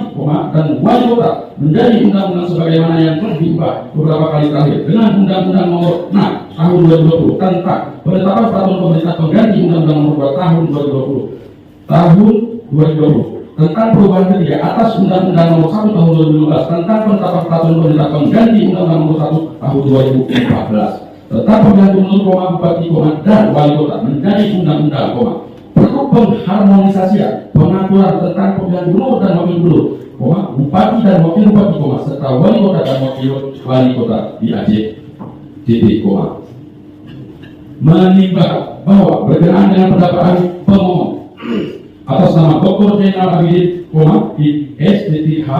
dan wali kota menjadi undang-undang sebagaimana yang telah diubah beberapa kali terakhir dengan Undang-Undang Nomor 6 Tahun 2020 tentang penetapan peraturan pemerintah pengganti Undang-Undang Nomor 2 Tahun 2020 tentang perubahan ketiga atas Undang-Undang Nomor 1 Tahun 2015 tentang penetapan peraturan pemerintah pengganti Undang-Undang Nomor 1 Tahun 2014 tentang pemilihan gubernur, bupati, dan wali kota menjadi undang-undang, perlu pengharmonisasian pengaturan tentang pemilihan gubernur dan wakil gubernur, bupati dan wakil bupati, serta wali kota dan wakil wali kota di Aceh. Menimbang bahwa berkenaan dengan pendapat ahli pemohon atas nama Dr. Zainal Abidin, STTH,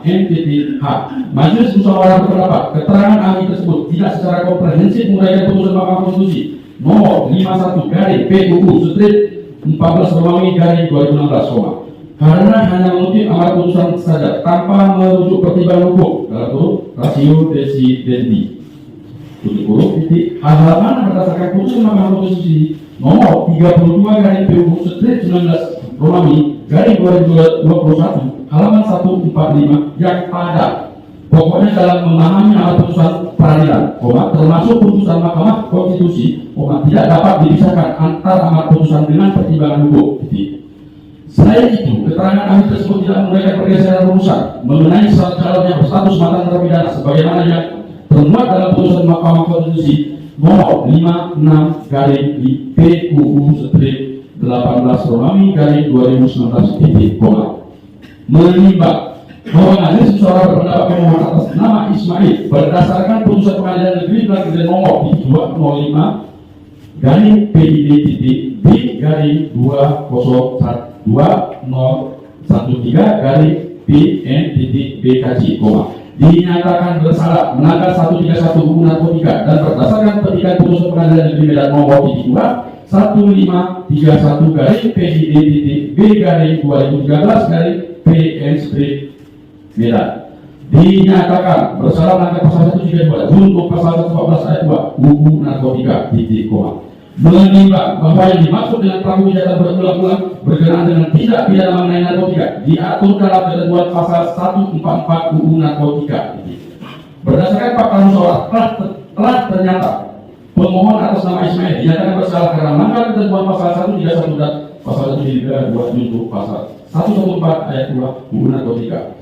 NTTI, Majelis Musyawarah berpendapat keterangan ahli tersebut tidak secara komprehensif menguraikan putusan Mahkamah Konstitusi nomor 51 garing PUU 14 Romawi garing 2016, karena hanya mengutip amar putusan saja tanpa merujuk pertimbangan hukum dalam rasio desidendi. Hal-hal mana berdasarkan putusan Mahkamah Konstitusi nomor 32 garing PUU 19 Romawi garing 2021 halaman 145 yang pada pokoknya dalam memahami amar putusan peradilan, termasuk putusan Mahkamah Konstitusi, tidak dapat dipisahkan antara amar putusan dengan pertimbangan hukum. Selain itu, keterangan ahli tersebut tidak menguraikan pergeseran rumusan mengenai syarat calon yang berstatus mantan terpidana sebagaimana yang termuat dalam putusan Mahkamah Konstitusi nomor 56 garing PUU 18 Romawi garing 2019. Menimbang bahwa Majelis Musyawarah berpendapat pemohon atas nama Ismail berdasarkan putusan Pengadilan Negeri Negeri nomor 205 garing PID-B garing 2013 garing PN-BKJ, dinyatakan bersalah melanggar 131 UU Narkotika dan berdasarkan petikan putusan Pengadilan Negeri Medan nomor 1531 garing PID-B garing 2013 garing PN Medan, dinyatakan bersalah melanggar pasal 132 untuk pasal 114 ayat 2 UU Narkotika, menimbang bahwa yang dimaksud dengan pelaku kejahatan berulang-ulang berkenaan dengan tindak pidana mengenai narkotika diatur dalam ketentuan pasal 144 UU Narkotika. Berdasarkan fakta musyawarah telah ternyata pemohon atas nama Ismail dinyatakan bersalah karena melanggar ketentuan pasal 131 dan pasal 132 untuk pasal 114 ayat 2 UU Narkotika.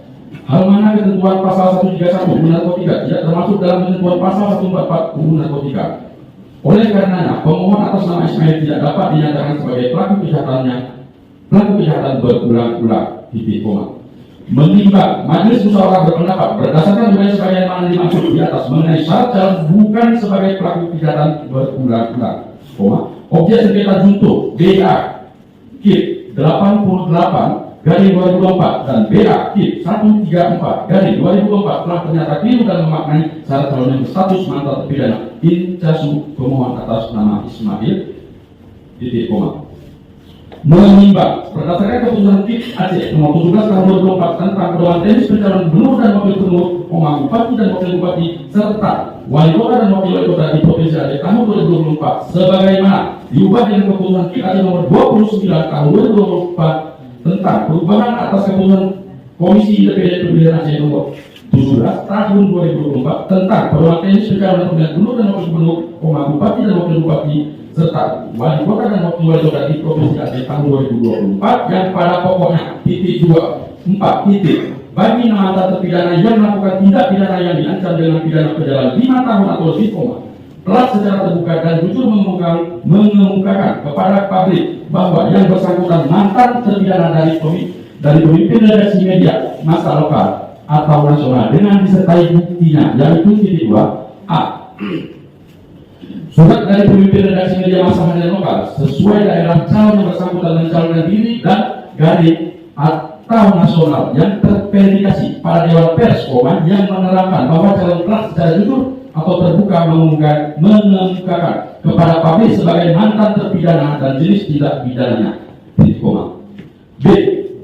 Hal mana ketentuan pasal 131 UU Narkotika tidak termasuk dalam ketentuan pasal 144 UU Narkotika. Oleh karenanya, pemohon atas nama Ismail tidak dapat dinyatakan sebagai pelaku kejahatan berulang-ulang. menimbang majelis musyawarah berpendapat berdasarkan uraian sebagaimana dimaksud di atas mengenai syarat calon bukan sebagai pelaku kejahatan berulang-ulang, objek sengketa junto BA KIP 88 garing 2024 dan BA KIP 134 garing 2024 telah ternyata keliru dan memaknai syarat calon yang berstatus mantan terpidana incasu pemohon atas nama Ismail menimbang berdasarkan keputusan KIP Aceh nomor 17 tahun 2024 tentang pedoman teknis pencalonan gubernur dan wakil gubernur, bupati dan wakil bupati serta wali kota dan wakil wali kota di Provinsi Aceh tahun 2024 sebagaimana diubah dengan keputusan KIP Aceh nomor 29 tahun 2024 tentang perubahan atas keputusan Komisi Independen Pemilihan Aceh nomor 17 tahun 2024 tentang pedoman teknis pencalonan pemilihan gubernur dan wakil gubernur, bupati dan wakil bupati serta wali kota dan wakil wali kota di Provinsi Aceh tahun 2024 yang pada pokoknya titik 24 titik bagi mantan terpidana yang melakukan tindak pidana yang diancam dengan pidana penjara 5 tahun atau lebih, telah secara terbuka dan jujur mengemukakan kepada publik bahwa yang bersangkutan mantan terpidana dari pemimpin redaksi media massa lokal atau nasional dengan disertai buktinya, yaitu titik 2 A. Surat dari pemimpin redaksi media massa harian lokal sesuai daerah calon yang bersangkutan mencalonkan diri dan garing atau nasional yang terverifikasi pada Dewan Pers, yang menerangkan bahwa calon telah secara jujur atau terbuka mengemukakan kepada publik sebagai mantan terpidana dan jenis tindak pidananya. B.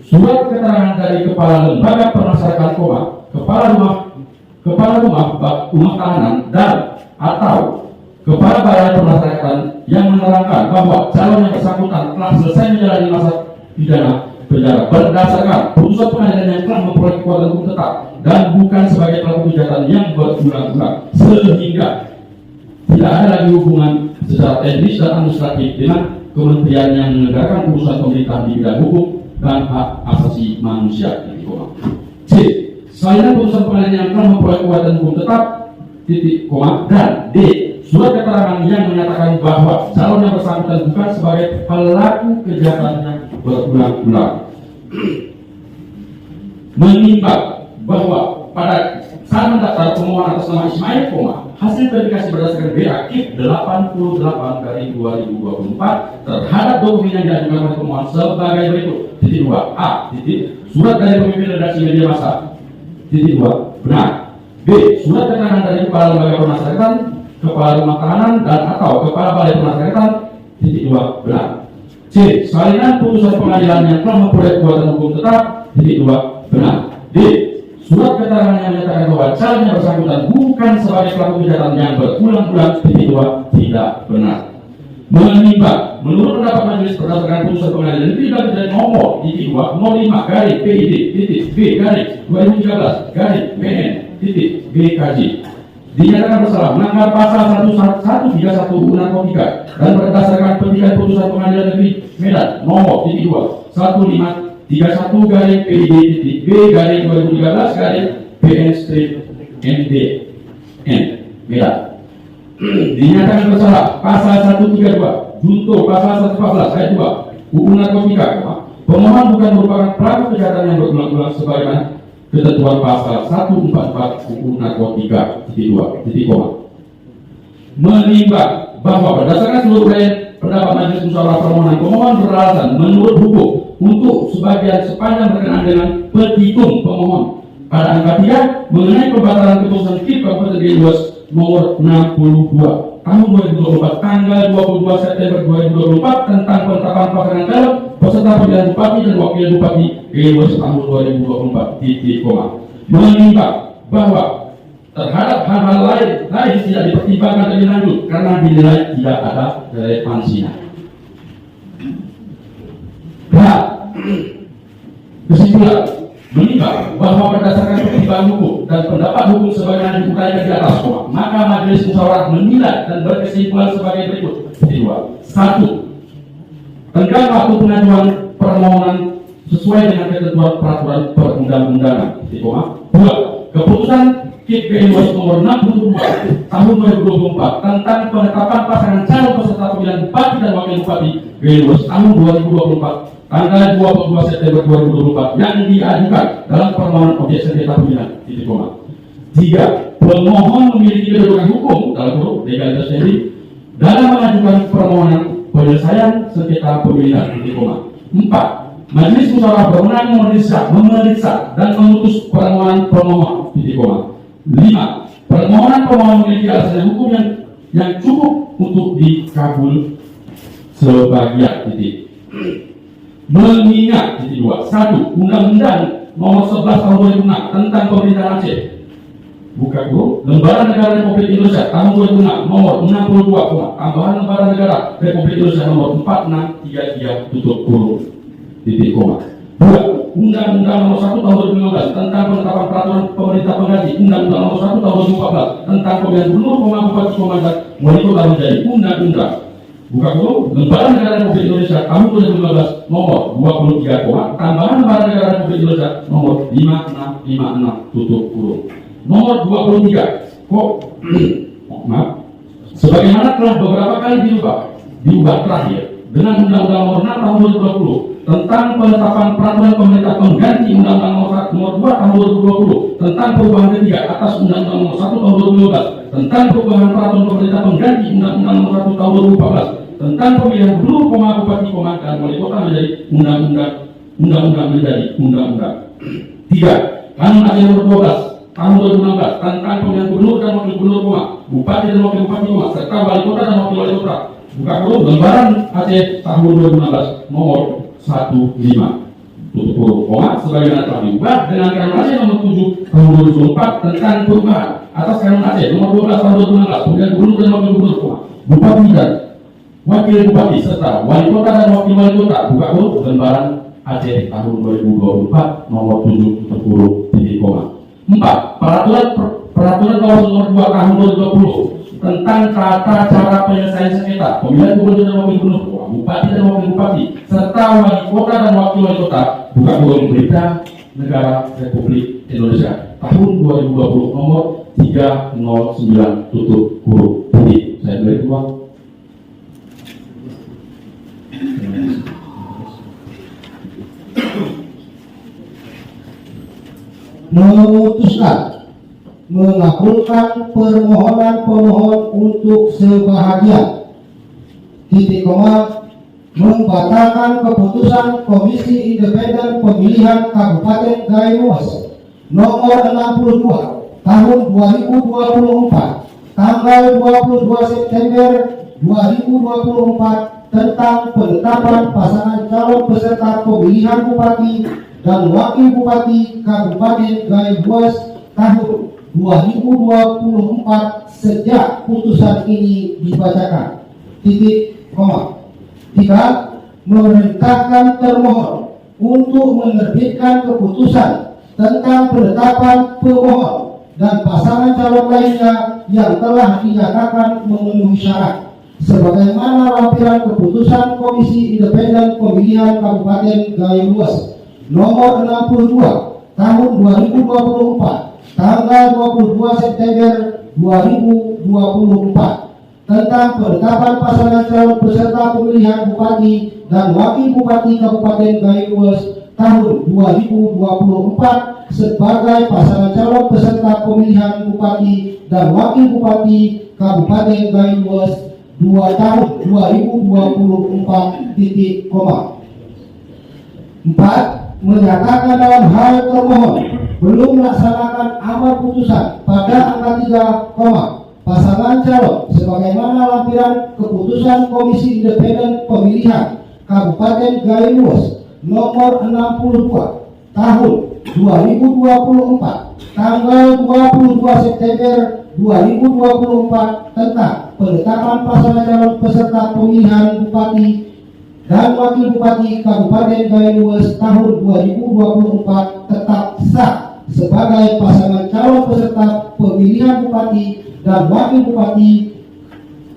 Surat keterangan dari kepala lembaga permasyarakatan, kepala rumah tahanan dan atau kepala balai permasyarakatan yang menerangkan bahwa calon yang bersangkutan telah selesai menjalani masa pidana penjara berdasarkan putusan pengadilan yang telah memperoleh kekuatan hukum tetap dan bukan sebagai pelaku kejahatan yang berulang-ulang, sehingga tidak ada lagi hubungan secara teknis dan administratif dengan kementerian yang menegakkan urusan pemerintah di bidang hukum dan hak asasi manusia. C. Selain putusan pengadilan yang telah memperoleh kekuatan hukum tetap, dan D. Surat keterangan yang menyatakan bahwa calon yang bersangkutan bukan sebagai pelaku kejahatan yang berulang-ulang. Menimbang bahwa pada saat mendaftar pemohon atas nama Ismail, hasil verifikasi berdasarkan BA KIP 88 dari 2024 terhadap dokumen yang diajukan oleh pemohon sebagai berikut. Titik 2 A. Surat dari pemimpin redaksi media massa. Titik 2 benar. B. Surat keterangan dari kepala lembaga permasyarakatan, kepala rumah tahanan dan atau kepala balai permasyarakatan. Titik 2 benar. C. Salinan putusan pengadilan yang telah memperoleh kekuatan hukum tetap. Titik 2 benar. D. Surat keterangan yang menyatakan bahwa calon yang bersangkutan bukan sebagai pelaku kejahatan yang berulang-ulang. Titik 2 tidak benar. Menimbang menurut pendapat majelis berdasarkan putusan pengadilan negeri dan nomor titik 2 05 garing PID titik B garing 2013 garing PN titik BKJ dinyatakan bersalah melanggar pasal 1131 narkotika dan berdasarkan petikan putusan pengadilan negeri Medan nomor titik 2 1531 garing PID titik B garing 2013 garing PN strip NDN Medan dinyatakan bersalah pasal 132 junto pasal 114 ayat 2 UU narkotika, pemohon bukan merupakan pelaku kejahatan yang berulang-ulang sebagaimana ketentuan pasal 144 UU narkotika. Titik 2 menimbang bahwa berdasarkan seluruh pendapat majelis musyawarah permohonan, pemohon beralasan menurut hukum untuk sepanjang berkenaan dengan petitum pemohon pada angka 3 mengenai pembatalan keputusan KIP Kabupaten Luas nomor 62 tahun 2024 tanggal 22 September 2024 tentang penetapan pasangan calon peserta pemilihan bupati dan wakil bupati Luas tahun 2024. Titik menimbang bahwa terhadap hal-hal lain tidak dipertimbangkan lebih lanjut karena dinilai tidak ada relevansinya. Kesimpulan menimbang bahwa berdasarkan pertimbangan hukum dan pendapat hukum sebagaimana diuraikan di atas, maka majelis musyawarah menilai dan berkesimpulan sebagai berikut. 1. Tenggang waktu pengajuan permohonan sesuai dengan ketentuan peraturan perundang-undangan. 2. Keputusan KIP Luas nomor 62 tahun 2024 tentang penetapan pasangan calon peserta pemilihan bupati dan wakil Wakil Bupati Gayus tahun 2024 tanggal 22 September 2024 yang diajukan dalam permohonan objek sengketa pemilihan. Titik koma. 3. Pemohon memiliki kedudukan hukum dalam huruf legalitas sendiri dalam mengajukan permohonan penyelesaian sengketa pemilihan. Titik koma. 4. Majelis musyawarah berwenang memeriksa dan memutus permohonan pemohon. Titik koma. 5. Permohonan pemohon memiliki alasan hukum yang cukup untuk dikabul sebagian. Titik. Mengingat titik 2. 1. Undang-Undang Nomor 11 Tahun 2006 tentang Pemerintahan Aceh. Buka kurung. Lembaran Negara Republik Indonesia Tahun 2006 Nomor 62, tambahan Lembaran Negara Republik Indonesia Nomor 4633 tutup kurung. Titik koma. 2. Undang-Undang Nomor 1 Tahun 2015 tentang penetapan peraturan pemerintah pengganti Undang-Undang Nomor 1 Tahun 2014 tentang pemilihan gubernur, bupati, komandan wali kota menjadi undang-undang. Buka kurung. Lembaran Negara Republik Indonesia Tahun 2015 Nomor 23, tambahan Lembaran Negara Republik Indonesia Nomor 5656 tutup kurung. Nomor 23. Maaf. Sebagaimana telah beberapa kali diubah terakhir dengan Undang-Undang Nomor 6 Tahun 2020 tentang penetapan peraturan pemerintah pengganti Undang-Undang Nomor 2 Tahun 2020 tentang perubahan ketiga atas Undang-Undang Nomor 1 Tahun 2015 tentang perubahan peraturan pemerintah pengganti Undang-Undang Nomor 1 Tahun 2014 tentang pemilihan gubernur, bupati, komandan wali kota menjadi undang-undang menjadi undang-undang. 3. Kanun Aceh Nomor 12 Tahun 2016 tentang pemilihan gubernur dan wakil gubernur, bupati dan wakil bupati, serta wali kota dan wakil wali kota. Buka kurung. Lembaran Aceh Tahun 2016 Nomor 15 tutup kurung, sebagaimana telah diubah dengan Kanun Aceh Nomor 7 Tahun 2004 tentang perubahan atas Kanun Aceh Nomor 12 Tahun 2016 pemilihan gubernur dan wakil gubernur, bupati dan wakil bupati serta wali kota dan wakil wali kota. Buka kurung. Lembaran Aceh Tahun 2024 Nomor 7 tutup kurung. Titik koma. 4. Peraturan Bawaslu Nomor 2 Tahun 2020 tentang tata cara penyelesaian sengketa pemilihan gubernur dan wakil gubernur, bupati dan wakil bupati serta wali kota dan wakil wali kota. Buka kurung. Berita Negara Republik Indonesia Tahun 2020 Nomor 309 tutup kurung. Titik. Saya beri ruang. Memutuskan mengabulkan permohonan pemohon untuk sebahagian. Titik koma. Membatalkan keputusan Komisi Independen Pemilihan Kabupaten Gayus Nomor 62 Tahun 2024 tanggal 22 September 2024 tentang penetapan pasangan calon peserta pemilihan bupati dan wakil bupati Kabupaten Gayus tahun 2024 sejak putusan ini dibacakan. Titik koma. 3. Memerintahkan termohon untuk menerbitkan keputusan tentang penetapan pemohon dan pasangan calon lainnya yang telah dinyatakan memenuhi syarat sebagaimana lampiran keputusan Komisi Independen Pemilihan Kabupaten Gayus Nomor 62 Tahun 2024 tanggal 22 September 2024 tentang penetapan pasangan calon peserta pemilihan bupati dan wakil bupati Kabupaten Gayus tahun 2024 sebagai pasangan calon peserta pemilihan bupati dan wakil bupati Kabupaten Gayus 2 tahun 2024. Titik koma. 4. Menyatakan dalam hal termohon belum melaksanakan amar putusan pada angka 3, pasangan calon sebagaimana lampiran keputusan Komisi Independen Pemilihan Kabupaten Gayus Nomor 62 Tahun 2024 tanggal 22 September 2024 tentang penetapan pasangan calon peserta pemilihan bupati dan wakil bupati Kabupaten Gayus tahun 2024 tetap sah sebagai pasangan calon peserta pemilihan bupati dan wakil bupati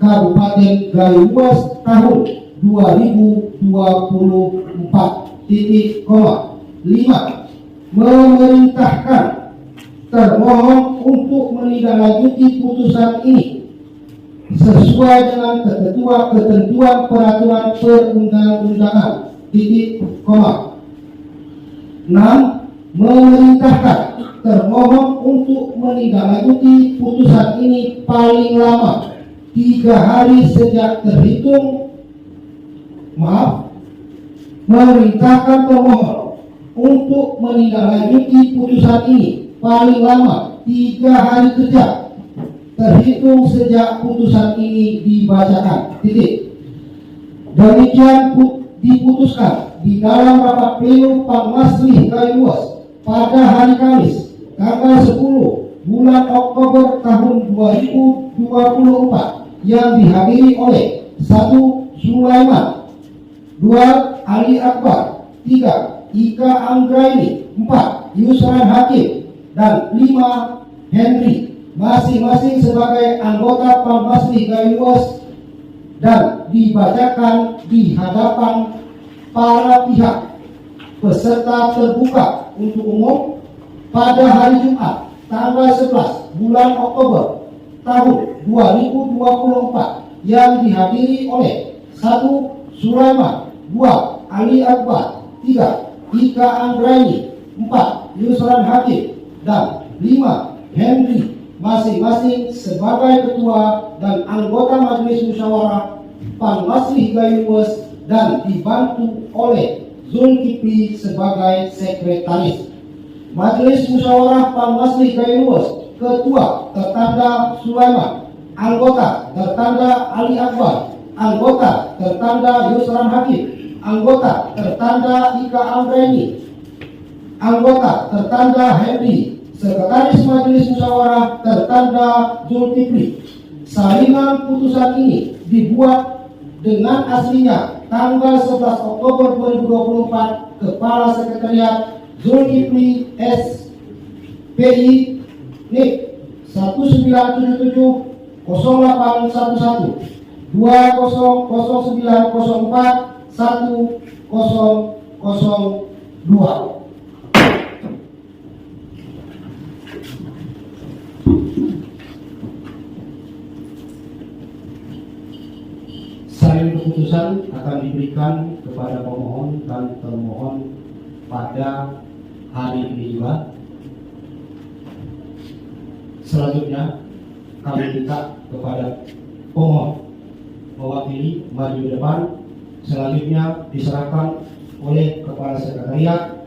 Kabupaten Gayus tahun 2024. Titik koma. 5. Memerintahkan termohon untuk menindaklanjuti putusan ini sesuai dengan ketentuan peraturan perundang-undangan. Titik koma. 6. Memerintahkan termohon untuk menindaklanjuti putusan ini paling lama 3 hari sejak terhitung. Memerintahkan termohon untuk menindaklanjuti putusan ini paling lama 3 hari kerja terhitung sejak putusan ini dibacakan. Titik. Demikian diputuskan di dalam rapat pleno Panwasli Kaliluas pada hari Kamis tanggal 10 bulan Oktober tahun 2024 yang dihadiri oleh 1. Sulaiman, 2. Ali Akbar, 3. Ika Anggraini, 4. Yusran Hakim, dan 5. Henry, masing-masing sebagai anggota Panwasli Kaliluas, dan dibacakan di hadapan para pihak peserta terbuka untuk umum pada hari Jumat tanggal 11 bulan Oktober tahun 2024 yang dihadiri oleh 1. Sulaiman, 2. Ali Akbar, 3. Ika Anggraini, 4. Yusran Hakim, dan 5. Henry, masing-masing sebagai ketua dan anggota Majelis Musyawarah Panwasli Kaliluas dan dibantu oleh Zulkifli sebagai sekretaris. Majelis Musyawarah Panwasli Kaliluas, ketua tertanda Sulaiman, anggota tertanda Ali Akbar, anggota tertanda Yusran Hakim, anggota tertanda Ika Anggraini, anggota tertanda Henry, sekretaris Majelis Musyawarah tertanda Zulkifli. Salinan putusan ini dibuat dengan aslinya tanggal 11 Oktober 2024 Kepala Sekretariat Zulkifli SPI NIK 1977 0811 200904 1002. Salin keputusan akan diberikan kepada pemohon dan termohon pada hari ini juga. Selanjutnya kami minta kepada pemohon mewakili maju ke depan. Selanjutnya diserahkan oleh Kepala Sekretariat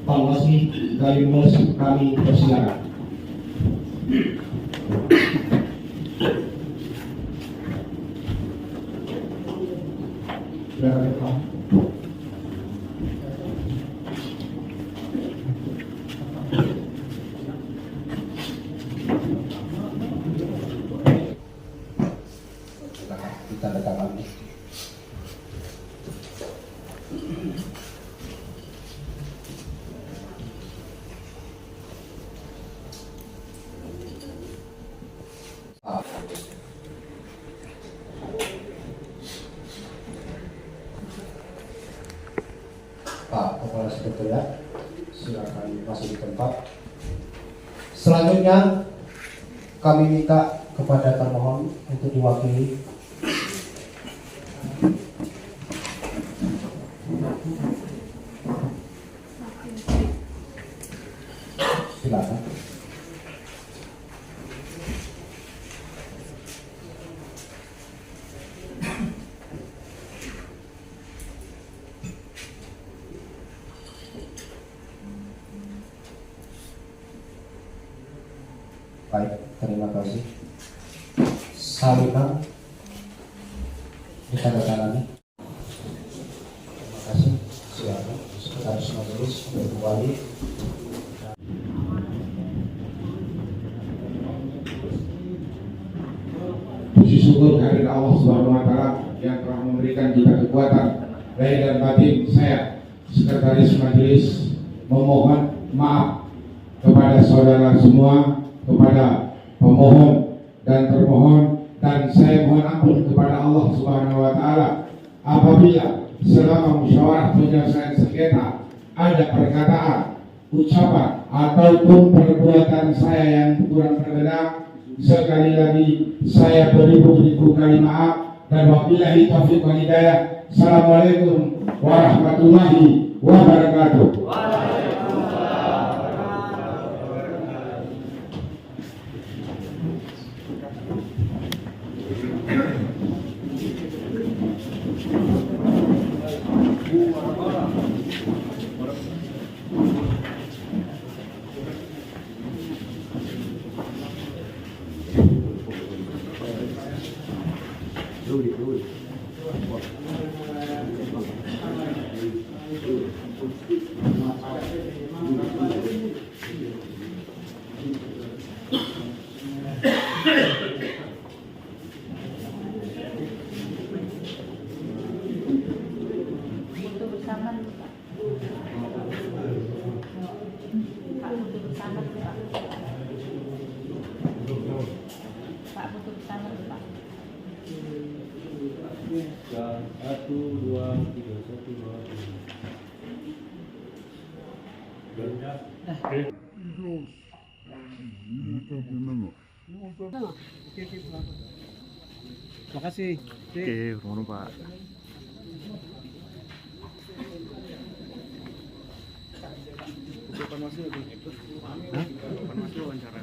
Panwasli Kaliluas. Kami persilakan. Kita datangkan. Pak Kepala Sekretariat, silakan masuk di tempat. Selanjutnya kami minta kepada termohon untuk diwakili. Silakan. Baik, terima kasih. Salinan ditandatangani. Terima kasih. Silakan Sekretaris Majelis kembali. Puji syukur kehadirat Allah Subhanahu wa taala yang telah memberikan kita kekuatan lahir dan batin. Saya Sekretaris Majelis memohon maaf kepada saudara semua, kepada pemohon dan termohon, dan saya mohon ampun kepada Allah Subhanahu wa taala apabila selama musyawarah penyelesaian sengketa ada perkataan, ucapan ataupun perbuatan saya yang kurang berkenan Sekali lagi saya beribu-ribu kali maaf dan wabillahi taufiq wal hidayah. Assalamualaikum warahmatullahi wabarakatuh. Foto bersama dulu, Pak. Pak, foto bersama dulu, Pak. Pak, foto bersama dulu, Pak. 1, 2, 3, 1, 2, 3. Terima kasih. Oke, Rono Pak. Kapan masuk? Hah? Kapan masuk wawancara?